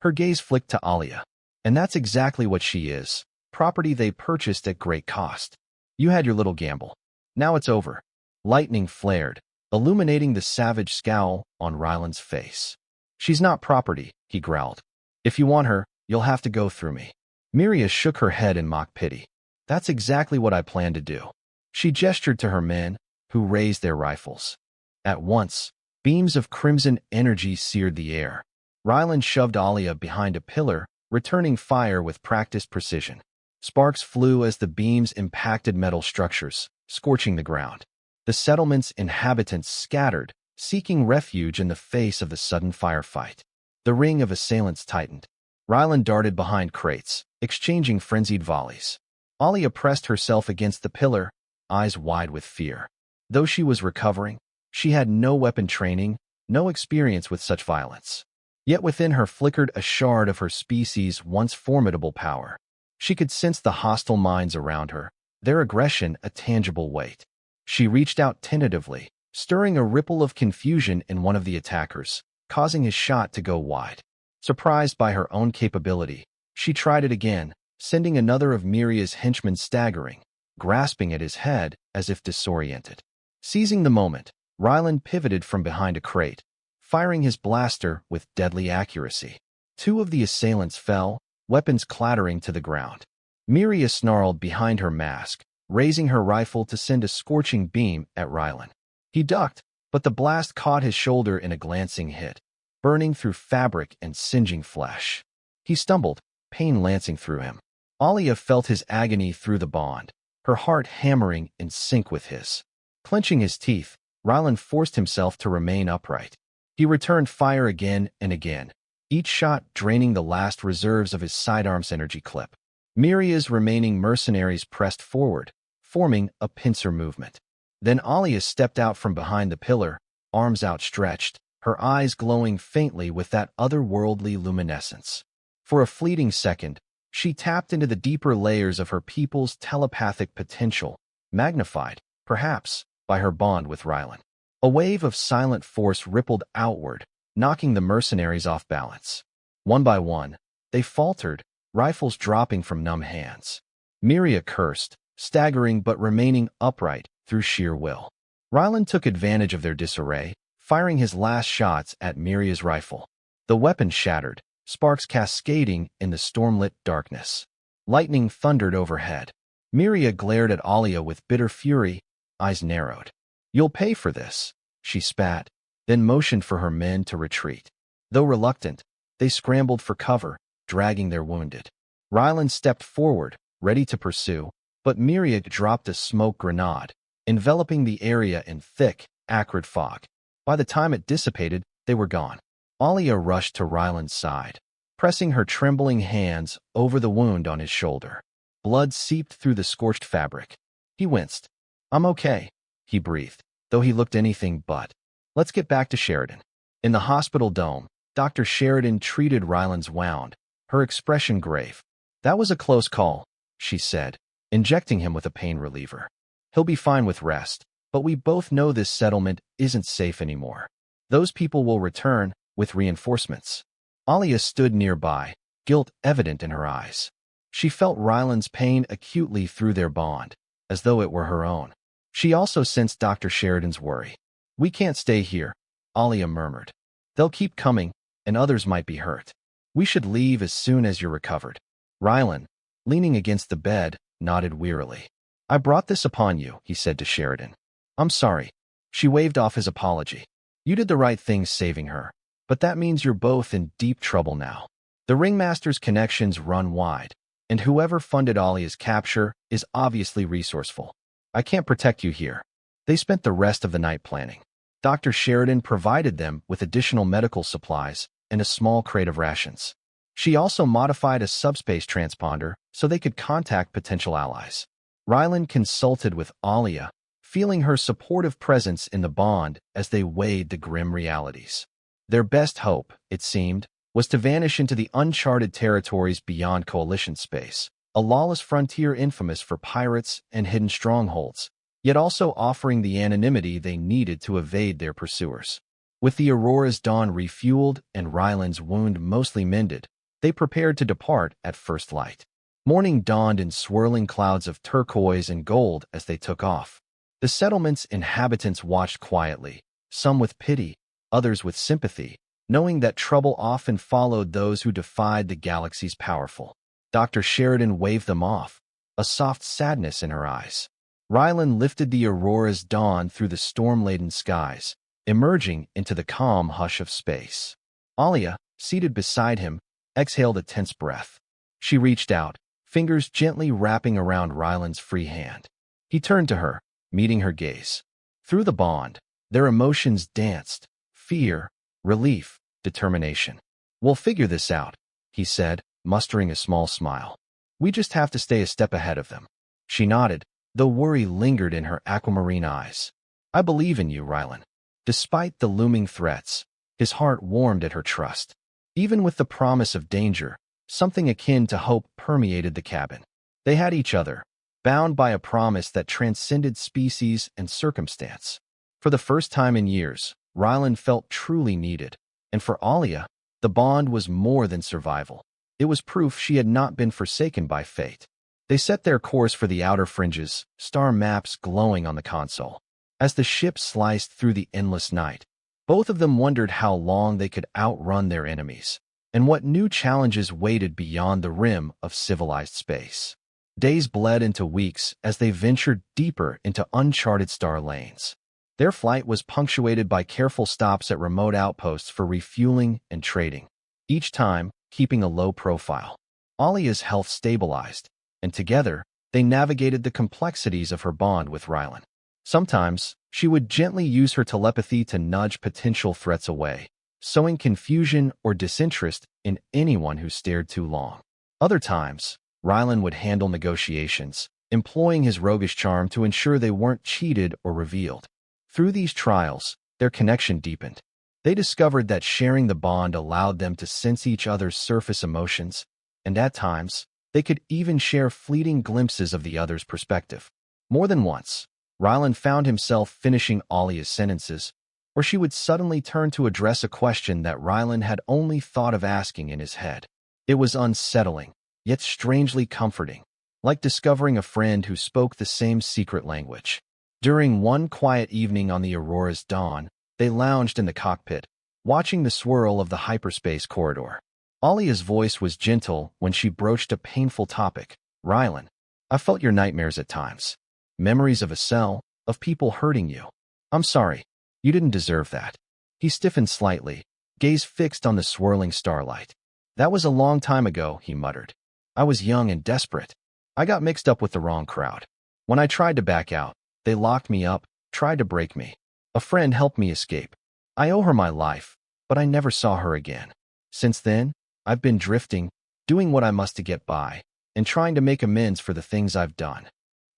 Her gaze flicked to Alia. "And that's exactly what she is, property they purchased at great cost. You had your little gamble. Now it's over." Lightning flared, illuminating the savage scowl on Ryland's face. "She's not property," he growled. "If you want her, you'll have to go through me." Miria shook her head in mock pity. "That's exactly what I plan to do." She gestured to her men, who raised their rifles. At once, beams of crimson energy seared the air. Ryland shoved Alia behind a pillar, returning fire with practiced precision. Sparks flew as the beams impacted metal structures, scorching the ground. The settlement's inhabitants scattered, seeking refuge in the face of the sudden firefight. The ring of assailants tightened. Ryland darted behind crates, exchanging frenzied volleys. Alia pressed herself against the pillar, eyes wide with fear. Though she was recovering, she had no weapon training, no experience with such violence. Yet within her flickered a shard of her species' once formidable power. She could sense the hostile minds around her, their aggression a tangible weight. She reached out tentatively, stirring a ripple of confusion in one of the attackers, causing his shot to go wide. Surprised by her own capability, she tried it again, sending another of Miria's henchmen staggering, grasping at his head as if disoriented. Seizing the moment, Ryland pivoted from behind a crate, firing his blaster with deadly accuracy. 2 of the assailants fell, weapons clattering to the ground. Miria snarled behind her mask, raising her rifle to send a scorching beam at Ryland. He ducked, but the blast caught his shoulder in a glancing hit, burning through fabric and singeing flesh. He stumbled, pain lancing through him. Alia felt his agony through the bond, her heart hammering in sync with his. Clenching his teeth, Ryland forced himself to remain upright. He returned fire again and again, each shot draining the last reserves of his sidearm's energy clip. Miria's remaining mercenaries pressed forward, forming a pincer movement. Then Alia stepped out from behind the pillar, arms outstretched, her eyes glowing faintly with that otherworldly luminescence. For a fleeting second, she tapped into the deeper layers of her people's telepathic potential, magnified, perhaps, by her bond with Ryland. A wave of silent force rippled outward, knocking the mercenaries off balance. One by one, they faltered, rifles dropping from numb hands. Miria cursed, staggering but remaining upright through sheer will. Ryland took advantage of their disarray, firing his last shots at Miria's rifle. The weapon shattered, sparks cascading in the stormlit darkness. Lightning thundered overhead. Miria glared at Alia with bitter fury, eyes narrowed. "You'll pay for this," she spat, then motioned for her men to retreat. Though reluctant, they scrambled for cover, dragging their wounded. Ryland stepped forward, ready to pursue, but Myriad dropped a smoke grenade, enveloping the area in thick, acrid fog. By the time it dissipated, they were gone. Alia rushed to Ryland's side, pressing her trembling hands over the wound on his shoulder. Blood seeped through the scorched fabric. He winced. "I'm okay," he breathed, though he looked anything but. "Let's get back to Sheridan." In the hospital dome, Dr. Sheridan treated Ryland's wound, her expression grave. "That was a close call," she said, injecting him with a pain reliever. "He'll be fine with rest, but we both know this settlement isn't safe anymore. Those people will return with reinforcements." Alia stood nearby, guilt evident in her eyes. She felt Ryland's pain acutely through their bond, as though it were her own. She also sensed Dr. Sheridan's worry. "We can't stay here," Alia murmured. "They'll keep coming, and others might be hurt. We should leave as soon as you're recovered." Ryland, leaning against the bed, nodded wearily. "I brought this upon you," he said to Sheridan. "I'm sorry." She waved off his apology. "You did the right thing saving her, but that means you're both in deep trouble now. The Ringmaster's connections run wide, and whoever funded Alia's capture is obviously resourceful. I can't protect you here." They spent the rest of the night planning. Dr. Sheridan provided them with additional medical supplies and a small crate of rations. She also modified a subspace transponder so they could contact potential allies. Ryland consulted with Alia, feeling her supportive presence in the bond as they weighed the grim realities. Their best hope, it seemed, was to vanish into the uncharted territories beyond Coalition space, a lawless frontier infamous for pirates and hidden strongholds, yet also offering the anonymity they needed to evade their pursuers. With the Aurora's dawn refueled and Ryland's wound mostly mended, they prepared to depart at first light. Morning dawned in swirling clouds of turquoise and gold as they took off. The settlement's inhabitants watched quietly, some with pity, others with sympathy, knowing that trouble often followed those who defied the galaxy's powerful. Dr. Sheridan waved them off, a soft sadness in her eyes. Ryland lifted the Aurora's dawn through the storm-laden skies, emerging into the calm hush of space. Alia, seated beside him, exhaled a tense breath. She reached out, fingers gently wrapping around Ryland's free hand. He turned to her, meeting her gaze. Through the bond, their emotions danced: fear, relief, determination. "We'll figure this out," he said, mustering a small smile. "We just have to stay a step ahead of them." She nodded, though worry lingered in her aquamarine eyes. "I believe in you, Ryland." Despite the looming threats, his heart warmed at her trust. Even with the promise of danger, something akin to hope permeated the cabin. They had each other, bound by a promise that transcended species and circumstance. For the first time in years, Ryland felt truly needed, and for Alia, the bond was more than survival. It was proof she had not been forsaken by fate. They set their course for the outer fringes, star maps glowing on the console. As the ship sliced through the endless night, both of them wondered how long they could outrun their enemies, and what new challenges waited beyond the rim of civilized space. Days bled into weeks as they ventured deeper into uncharted star lanes. Their flight was punctuated by careful stops at remote outposts for refueling and trading, each time keeping a low profile. Alia's health stabilized, and together, they navigated the complexities of her bond with Ryland. Sometimes, she would gently use her telepathy to nudge potential threats away, sowing confusion or disinterest in anyone who stared too long. Other times, Ryland would handle negotiations, employing his roguish charm to ensure they weren't cheated or revealed. Through these trials, their connection deepened. They discovered that sharing the bond allowed them to sense each other's surface emotions, and at times, they could even share fleeting glimpses of the other's perspective. More than once, Ryland found himself finishing Alia's sentences, or she would suddenly turn to address a question that Ryland had only thought of asking in his head. It was unsettling, yet strangely comforting, like discovering a friend who spoke the same secret language. During one quiet evening on the Aurora's dawn, they lounged in the cockpit, watching the swirl of the hyperspace corridor. Alia's voice was gentle when she broached a painful topic. "Ryland, I felt your nightmares at times. Memories of a cell, of people hurting you. I'm sorry. You didn't deserve that." He stiffened slightly, gaze fixed on the swirling starlight. "That was a long time ago," he muttered. "I was young and desperate. I got mixed up with the wrong crowd. When I tried to back out, they locked me up, tried to break me. A friend helped me escape. I owe her my life, but I never saw her again. Since then, I've been drifting, doing what I must to get by, and trying to make amends for the things I've done.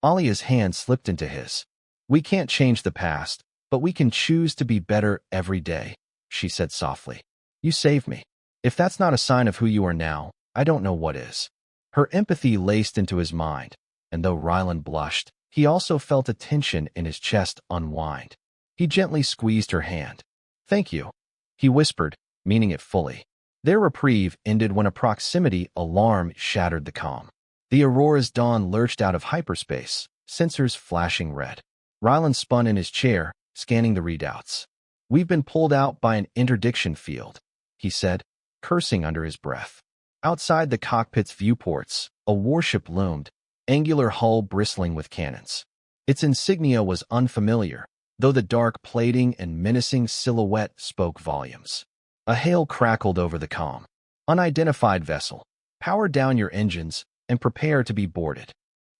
Alia's hand slipped into his. We can't change the past, but we can choose to be better every day, she said softly. You saved me. If that's not a sign of who you are now, I don't know what is. Her empathy laced into his mind, and though Rylan blushed, he also felt a tension in his chest unwind. He gently squeezed her hand. Thank you, he whispered, meaning it fully. Their reprieve ended when a proximity alarm shattered the calm. The Aurora's dawn lurched out of hyperspace, sensors flashing red. Rylan spun in his chair, scanning the readouts. We've been pulled out by an interdiction field, he said, cursing under his breath. Outside the cockpit's viewports, a warship loomed, angular hull bristling with cannons. Its insignia was unfamiliar, though the dark plating and menacing silhouette spoke volumes. A hail crackled over the comm. Unidentified vessel. Power down your engines and prepare to be boarded.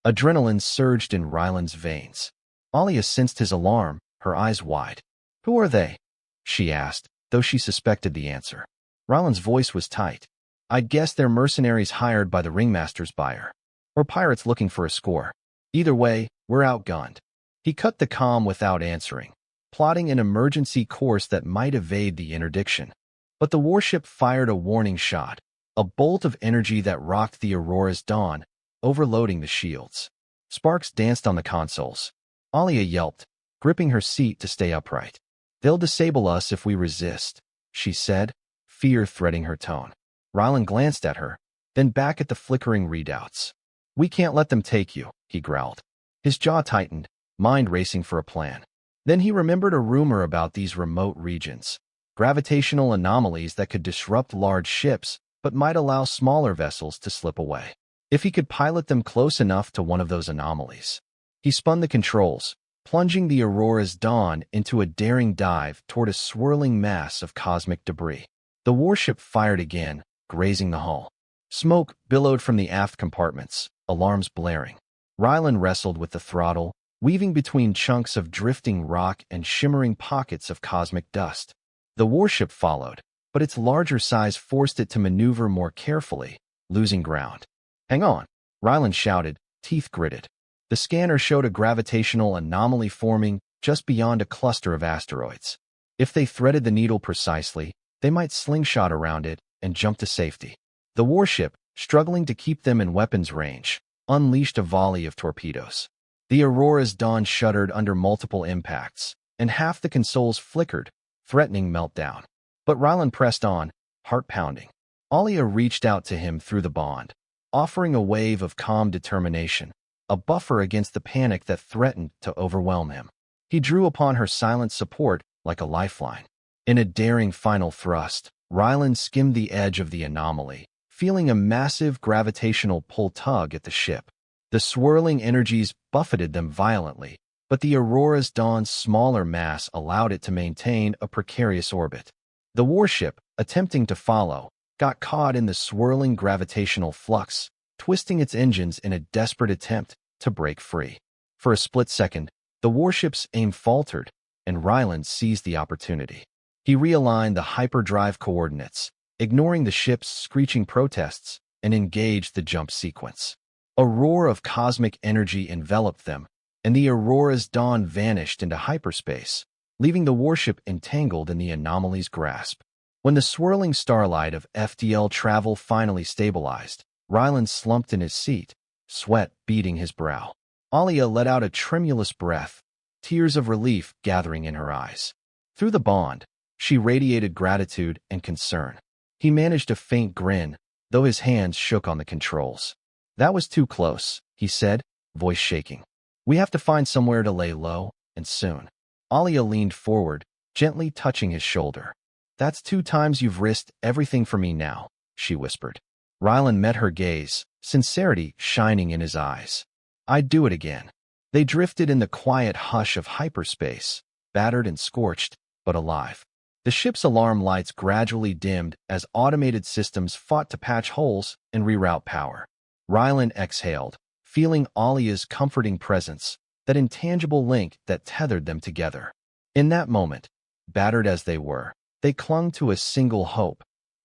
Adrenaline surged in Rylan's veins. Alia sensed his alarm, her eyes wide. Who are they? She asked, though she suspected the answer. Rylan's voice was tight. I'd guess they're mercenaries hired by the ringmaster's buyer. Or pirates looking for a score. Either way, we're outgunned. He cut the comm without answering, plotting an emergency course that might evade the interdiction. But the warship fired a warning shot, a bolt of energy that rocked the Aurora's dawn, overloading the shields. Sparks danced on the consoles. Alia yelped, gripping her seat to stay upright. They'll disable us if we resist, she said, fear threading her tone. Rylan glanced at her, then back at the flickering readouts. We can't let them take you, he growled. His jaw tightened, mind racing for a plan. Then he remembered a rumor about these remote regions. Gravitational anomalies that could disrupt large ships, but might allow smaller vessels to slip away. If he could pilot them close enough to one of those anomalies. He spun the controls, plunging the Aurora's dawn into a daring dive toward a swirling mass of cosmic debris. The warship fired again, grazing the hull. Smoke billowed from the aft compartments, alarms blaring. Rylan wrestled with the throttle, weaving between chunks of drifting rock and shimmering pockets of cosmic dust. The warship followed, but its larger size forced it to maneuver more carefully, losing ground. Hang on, Rylan shouted, teeth gritted. The scanner showed a gravitational anomaly forming just beyond a cluster of asteroids. If they threaded the needle precisely, they might slingshot around it and jump to safety. The warship, struggling to keep them in weapons range, unleashed a volley of torpedoes. The Aurora's dawn shuddered under multiple impacts, and half the consoles flickered, threatening meltdown. But Rylan pressed on, heart pounding. Alia reached out to him through the bond, offering a wave of calm determination, a buffer against the panic that threatened to overwhelm him. He drew upon her silent support like a lifeline. In a daring final thrust, Rylan skimmed the edge of the anomaly, feeling a massive gravitational pull tug at the ship. The swirling energies buffeted them violently, but the Aurora's dawn's smaller mass allowed it to maintain a precarious orbit. The warship, attempting to follow, got caught in the swirling gravitational flux, twisting its engines in a desperate attempt to break free. For a split second, the warship's aim faltered, and Rylan seized the opportunity. He realigned the hyperdrive coordinates, ignoring the ship's screeching protests, and engaged the jump sequence. A roar of cosmic energy enveloped them, and the Aurora's dawn vanished into hyperspace, leaving the warship entangled in the anomaly's grasp. When the swirling starlight of FDL travel finally stabilized, Rylan slumped in his seat, sweat beading his brow. Alia let out a tremulous breath, tears of relief gathering in her eyes. Through the bond, she radiated gratitude and concern. He managed a faint grin, though his hands shook on the controls. That was too close, he said, voice shaking. We have to find somewhere to lay low, and soon. Alia leaned forward, gently touching his shoulder. That's 2 times you've risked everything for me now, she whispered. Rylan met her gaze, sincerity shining in his eyes. I'd do it again. They drifted in the quiet hush of hyperspace, battered and scorched, but alive. The ship's alarm lights gradually dimmed as automated systems fought to patch holes and reroute power. Rylan exhaled, feeling Alia's comforting presence, that intangible link that tethered them together. In that moment, battered as they were, they clung to a single hope.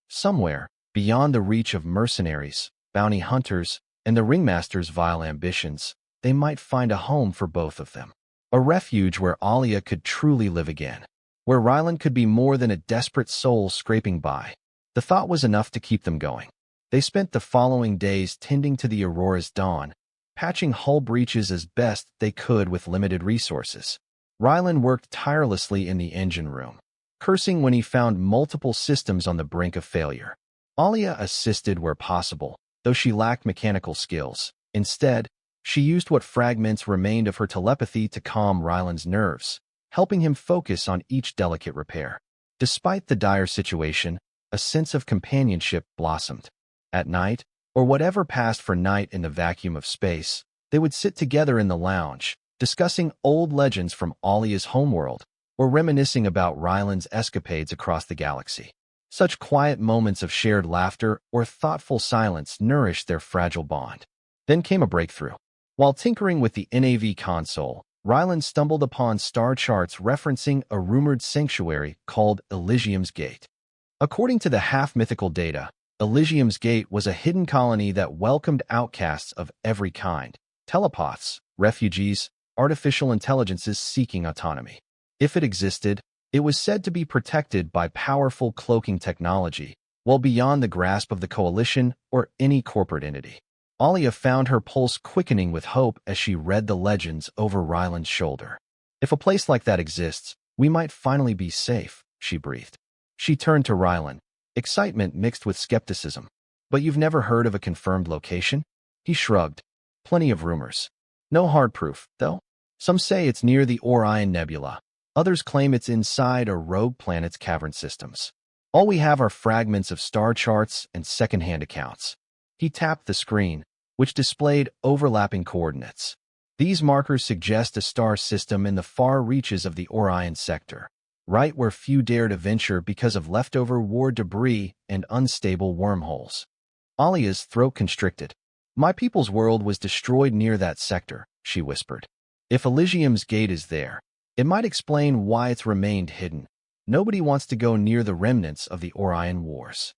Somewhere, beyond the reach of mercenaries, bounty hunters, and the ringmaster's vile ambitions, they might find a home for both of them. A refuge where Alia could truly live again, where Ryland could be more than a desperate soul scraping by. The thought was enough to keep them going. They spent the following days tending to the Aurora's dawn, patching hull breaches as best they could with limited resources. Ryland worked tirelessly in the engine room, cursing when he found multiple systems on the brink of failure. Alia assisted where possible, though she lacked mechanical skills. Instead, she used what fragments remained of her telepathy to calm Ryland's nerves, helping him focus on each delicate repair. Despite the dire situation, a sense of companionship blossomed. At night, or whatever passed for night in the vacuum of space, they would sit together in the lounge, discussing old legends from Alia's homeworld, or reminiscing about Ryland's escapades across the galaxy. Such quiet moments of shared laughter or thoughtful silence nourished their fragile bond. Then came a breakthrough. While tinkering with the NAV console, Ryland stumbled upon star charts referencing a rumored sanctuary called Elysium's Gate. According to the half-mythical data, Elysium's Gate was a hidden colony that welcomed outcasts of every kind: telepaths, refugees, artificial intelligences seeking autonomy. If it existed, it was said to be protected by powerful cloaking technology, well beyond the grasp of the Coalition or any corporate entity. Alia found her pulse quickening with hope as she read the legends over Ryland's shoulder. If a place like that exists, we might finally be safe, she breathed. She turned to Ryland, excitement mixed with skepticism. But you've never heard of a confirmed location? He shrugged. Plenty of rumors. No hard proof, though. Some say it's near the Orion Nebula. Others claim it's inside a rogue planet's cavern systems. All we have are fragments of star charts and second-hand accounts. He tapped the screen, which displayed overlapping coordinates. These markers suggest a star system in the far reaches of the Orion sector, right where few dare to venture because of leftover war debris and unstable wormholes. Alia's throat constricted. My people's world was destroyed near that sector, she whispered. If Elysium's Gate is there, it might explain why it's remained hidden. Nobody wants to go near the remnants of the Orion Wars.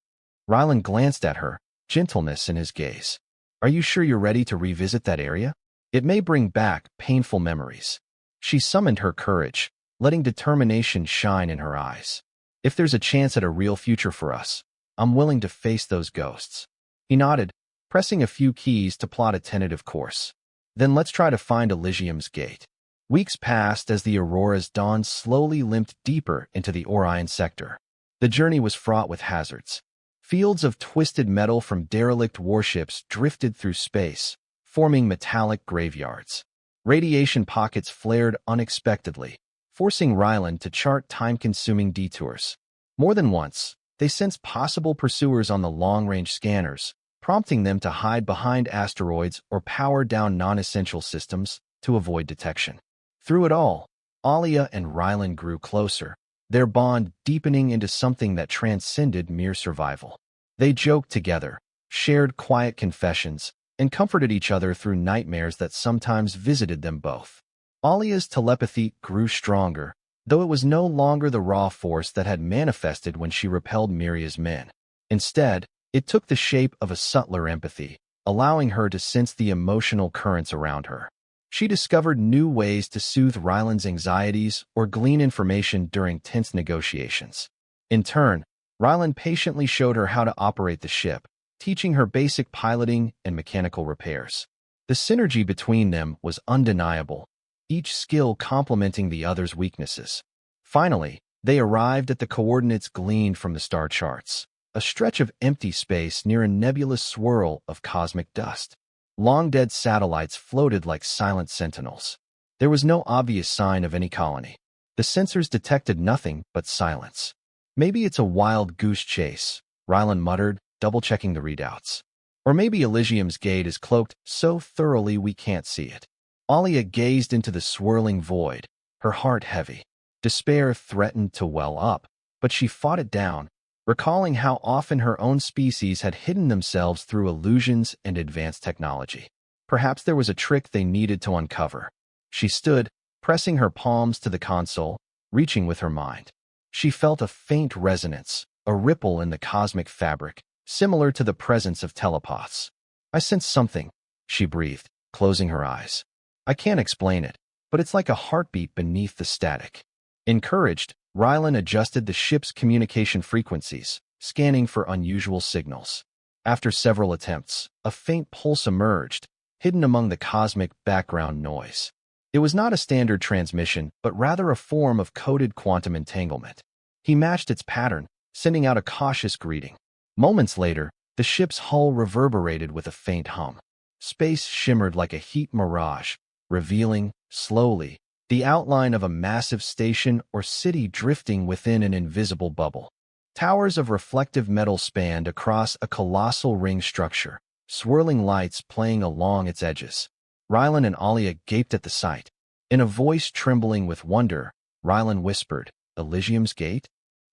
Ryland glanced at her, gentleness in his gaze. Are you sure you're ready to revisit that area? It may bring back painful memories. She summoned her courage, letting determination shine in her eyes. If there's a chance at a real future for us, I'm willing to face those ghosts. He nodded, pressing a few keys to plot a tentative course. Then let's try to find Elysium's Gate. Weeks passed as the Aurora's dawn slowly limped deeper into the Orion sector. The journey was fraught with hazards. Fields of twisted metal from derelict warships drifted through space, forming metallic graveyards. Radiation pockets flared unexpectedly, forcing Ryland to chart time-consuming detours. More than once, they sensed possible pursuers on the long-range scanners, prompting them to hide behind asteroids or power down non-essential systems to avoid detection. Through it all, Alia and Ryland grew closer, their bond deepening into something that transcended mere survival. They joked together, shared quiet confessions, and comforted each other through nightmares that sometimes visited them both. Alia's telepathy grew stronger, though it was no longer the raw force that had manifested when she repelled Miria's men. Instead, it took the shape of a subtler empathy, allowing her to sense the emotional currents around her. She discovered new ways to soothe Ryland's anxieties or glean information during tense negotiations. In turn, Ryland patiently showed her how to operate the ship, teaching her basic piloting and mechanical repairs. The synergy between them was undeniable, each skill complementing the other's weaknesses. Finally, they arrived at the coordinates gleaned from the star charts, a stretch of empty space near a nebulous swirl of cosmic dust. Long-dead satellites floated like silent sentinels. There was no obvious sign of any colony. The sensors detected nothing but silence. Maybe it's a wild goose chase, Ryland muttered, double-checking the readouts. Or maybe Elysium's Gate is cloaked so thoroughly we can't see it. Alia gazed into the swirling void, her heart heavy. Despair threatened to well up, but she fought it down, recalling how often her own species had hidden themselves through illusions and advanced technology. Perhaps there was a trick they needed to uncover. She stood, pressing her palms to the console, reaching with her mind. She felt a faint resonance, a ripple in the cosmic fabric, similar to the presence of telepaths. I sense something, she breathed, closing her eyes. I can't explain it, but it's like a heartbeat beneath the static. Encouraged, Rylan adjusted the ship's communication frequencies, scanning for unusual signals. After several attempts, a faint pulse emerged, hidden among the cosmic background noise. It was not a standard transmission, but rather a form of coded quantum entanglement. He matched its pattern, sending out a cautious greeting. Moments later, the ship's hull reverberated with a faint hum. Space shimmered like a heat mirage, revealing, slowly, the outline of a massive station or city drifting within an invisible bubble. Towers of reflective metal spanned across a colossal ring structure, swirling lights playing along its edges. Rylan and Alia gaped at the sight. In a voice trembling with wonder, Rylan whispered, "Elysium's Gate?"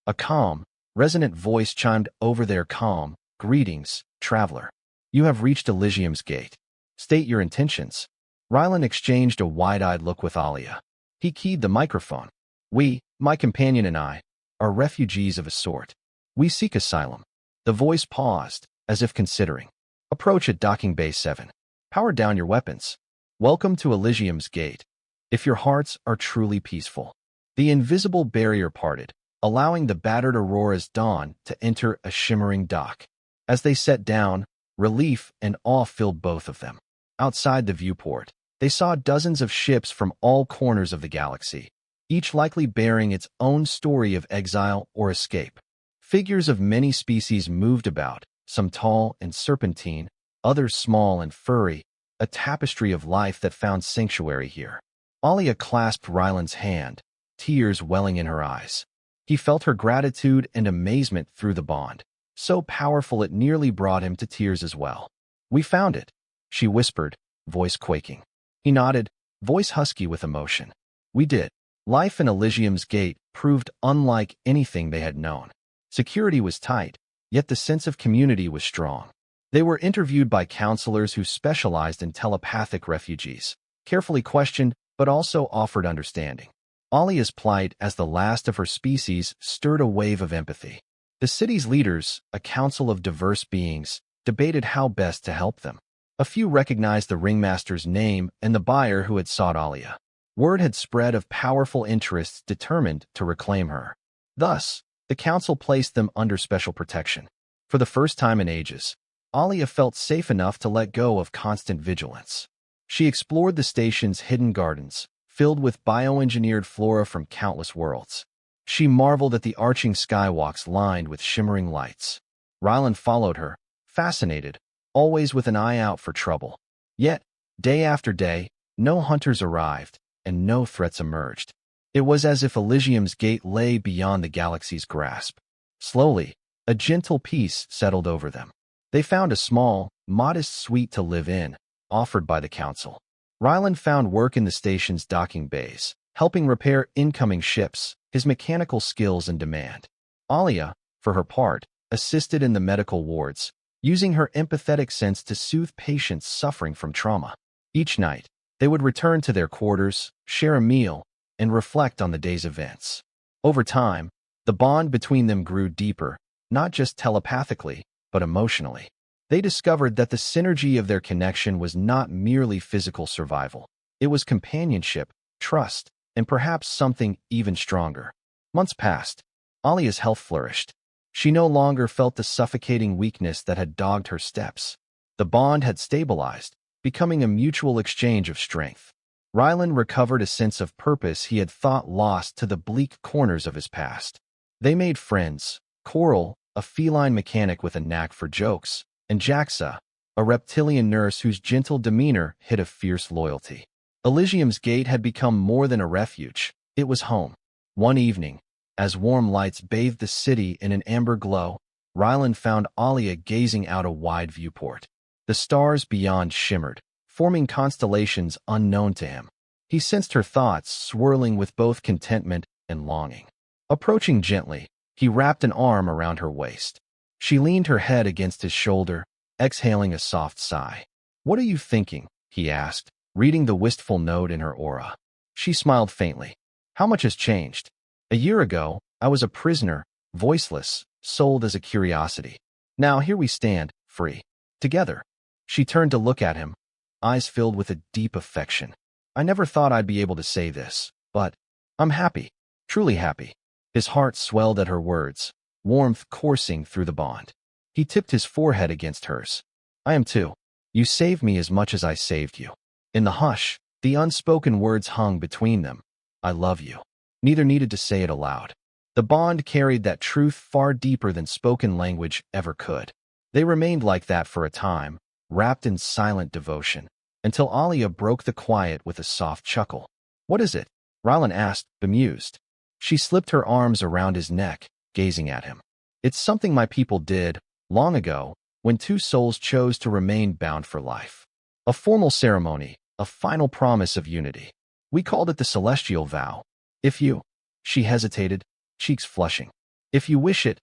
A calm, resonant voice chimed over their calm, "Greetings, traveler. You have reached Elysium's Gate. State your intentions." Rylan exchanged a wide-eyed look with Alia. He keyed the microphone. "We, my companion and I, are refugees of a sort. We seek asylum." The voice paused, as if considering. "Approach at docking bay 7. Power down your weapons. Welcome to Elysium's Gate. If your hearts are truly peaceful." The invisible barrier parted, allowing the battered Aurora's dawn to enter a shimmering dock. As they sat down, relief and awe filled both of them. Outside the viewport, they saw dozens of ships from all corners of the galaxy, each likely bearing its own story of exile or escape. Figures of many species moved about, some tall and serpentine, others small and furry, a tapestry of life that found sanctuary here. Alia clasped Rylan's hand, tears welling in her eyes. He felt her gratitude and amazement through the bond, so powerful it nearly brought him to tears as well. "We found it," she whispered, voice quaking. He nodded, voice husky with emotion. "We did." Life in Elysium's Gate proved unlike anything they had known. Security was tight, yet the sense of community was strong. They were interviewed by counselors who specialized in telepathic refugees, carefully questioned but also offered understanding. Alia's plight as the last of her species stirred a wave of empathy. The city's leaders, a council of diverse beings, debated how best to help them. A few recognized the ringmaster's name and the buyer who had sought Alia. Word had spread of powerful interests determined to reclaim her. Thus, the council placed them under special protection. For the first time in ages, Alia felt safe enough to let go of constant vigilance. She explored the station's hidden gardens, filled with bioengineered flora from countless worlds. She marveled at the arching skywalks lined with shimmering lights. Rylan followed her, fascinated, always with an eye out for trouble. Yet, day after day, no hunters arrived, and no threats emerged. It was as if Elysium's Gate lay beyond the galaxy's grasp. Slowly, a gentle peace settled over them. They found a small, modest suite to live in, offered by the council. Rylan found work in the station's docking bays, helping repair incoming ships, his mechanical skills in demand. Alia, for her part, assisted in the medical wards, using her empathetic sense to soothe patients suffering from trauma. Each night, they would return to their quarters, share a meal, and reflect on the day's events. Over time, the bond between them grew deeper, not just telepathically, but emotionally. They discovered that the synergy of their connection was not merely physical survival. It was companionship, trust, and perhaps something even stronger. Months passed. Alia's health flourished. She no longer felt the suffocating weakness that had dogged her steps. The bond had stabilized, becoming a mutual exchange of strength. Rylan recovered a sense of purpose he had thought lost to the bleak corners of his past. They made friends: Coral, a feline mechanic with a knack for jokes, and Jaxa, a reptilian nurse whose gentle demeanor hid a fierce loyalty. Elysium's Gate had become more than a refuge. It was home. One evening, as warm lights bathed the city in an amber glow, Rylan found Alia gazing out a wide viewport. The stars beyond shimmered, forming constellations unknown to him. He sensed her thoughts swirling with both contentment and longing. Approaching gently, he wrapped an arm around her waist. She leaned her head against his shoulder, exhaling a soft sigh. "What are you thinking?" he asked, reading the wistful note in her aura. She smiled faintly. How much has changed? A year ago, I was a prisoner, voiceless, sold as a curiosity. Now here we stand, free. Together. She turned to look at him, eyes filled with a deep affection. I never thought I'd be able to say this, but I'm happy, truly happy. His heart swelled at her words, warmth coursing through the bond. He tipped his forehead against hers. I am too. You saved me as much as I saved you. In the hush, the unspoken words hung between them. I love you. Neither needed to say it aloud. The bond carried that truth far deeper than spoken language ever could. They remained like that for a time, wrapped in silent devotion, until Alia broke the quiet with a soft chuckle. What is it? Rylan asked, bemused. She slipped her arms around his neck, gazing at him. It's something my people did, long ago, when two souls chose to remain bound for life. A formal ceremony, a final promise of unity. We called it the celestial vow. If you... She hesitated, cheeks flushing. If you wish it,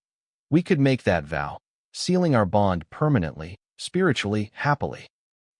we could make that vow, sealing our bond permanently, spiritually, happily.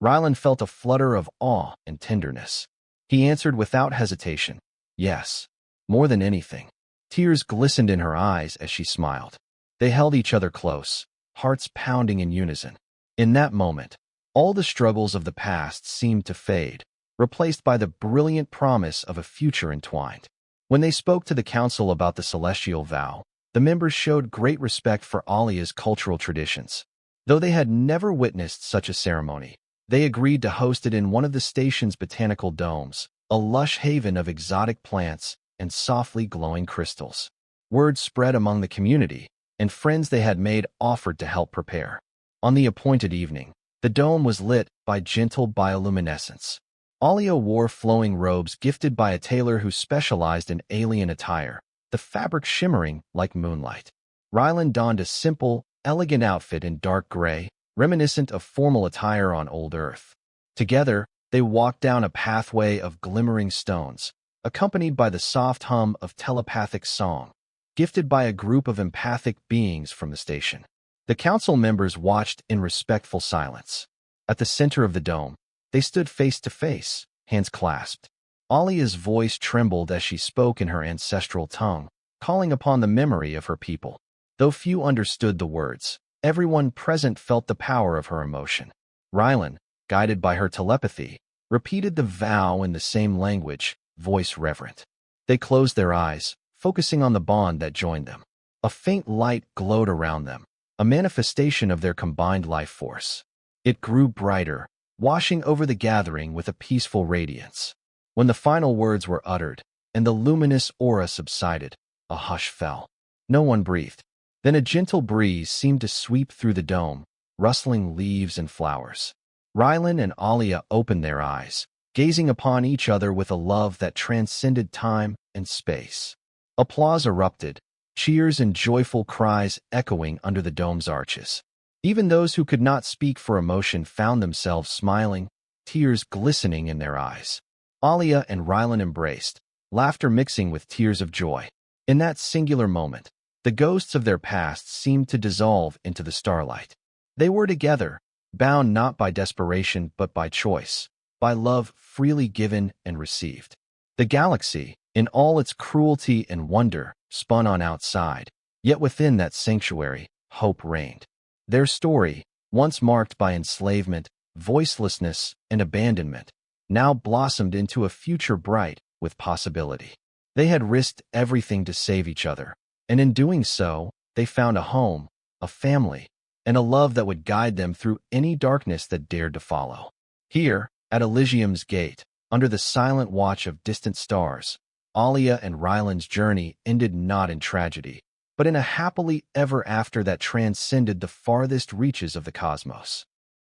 Rylan felt a flutter of awe and tenderness. He answered without hesitation, yes, more than anything. Tears glistened in her eyes as she smiled. They held each other close, hearts pounding in unison. In that moment, all the struggles of the past seemed to fade, replaced by the brilliant promise of a future entwined. When they spoke to the council about the celestial vow, the members showed great respect for Alia's cultural traditions. Though they had never witnessed such a ceremony, they agreed to host it in one of the station's botanical domes, a lush haven of exotic plants and softly glowing crystals. Word spread among the community, and friends they had made offered to help prepare. On the appointed evening, the dome was lit by gentle bioluminescence. Alia wore flowing robes gifted by a tailor who specialized in alien attire, the fabric shimmering like moonlight. Rylan donned a simple, elegant outfit in dark gray, reminiscent of formal attire on old Earth. Together, they walked down a pathway of glimmering stones, accompanied by the soft hum of telepathic song, gifted by a group of empathic beings from the station. The council members watched in respectful silence. At the center of the dome, they stood face to face, hands clasped. Alia's voice trembled as she spoke in her ancestral tongue, calling upon the memory of her people. Though few understood the words, everyone present felt the power of her emotion. Rylan, guided by her telepathy, repeated the vow in the same language, voice reverent. They closed their eyes, focusing on the bond that joined them. A faint light glowed around them, a manifestation of their combined life force. It grew brighter, washing over the gathering with a peaceful radiance. When the final words were uttered, and the luminous aura subsided, a hush fell. No one breathed. Then a gentle breeze seemed to sweep through the dome, rustling leaves and flowers. Rylan and Alia opened their eyes, gazing upon each other with a love that transcended time and space. Applause erupted, cheers and joyful cries echoing under the dome's arches. Even those who could not speak for emotion found themselves smiling, tears glistening in their eyes. Alia and Rylan embraced, laughter mixing with tears of joy. In that singular moment, the ghosts of their past seemed to dissolve into the starlight. They were together, bound not by desperation but by choice, by love freely given and received. The galaxy, in all its cruelty and wonder, spun on outside, yet within that sanctuary, hope reigned. Their story, once marked by enslavement, voicelessness, and abandonment, now blossomed into a future bright with possibility. They had risked everything to save each other, and in doing so, they found a home, a family, and a love that would guide them through any darkness that dared to follow. Here, at Elysium's gate, under the silent watch of distant stars, Alia and Rylan's journey ended not in tragedy, but in a happily ever after that transcended the farthest reaches of the cosmos.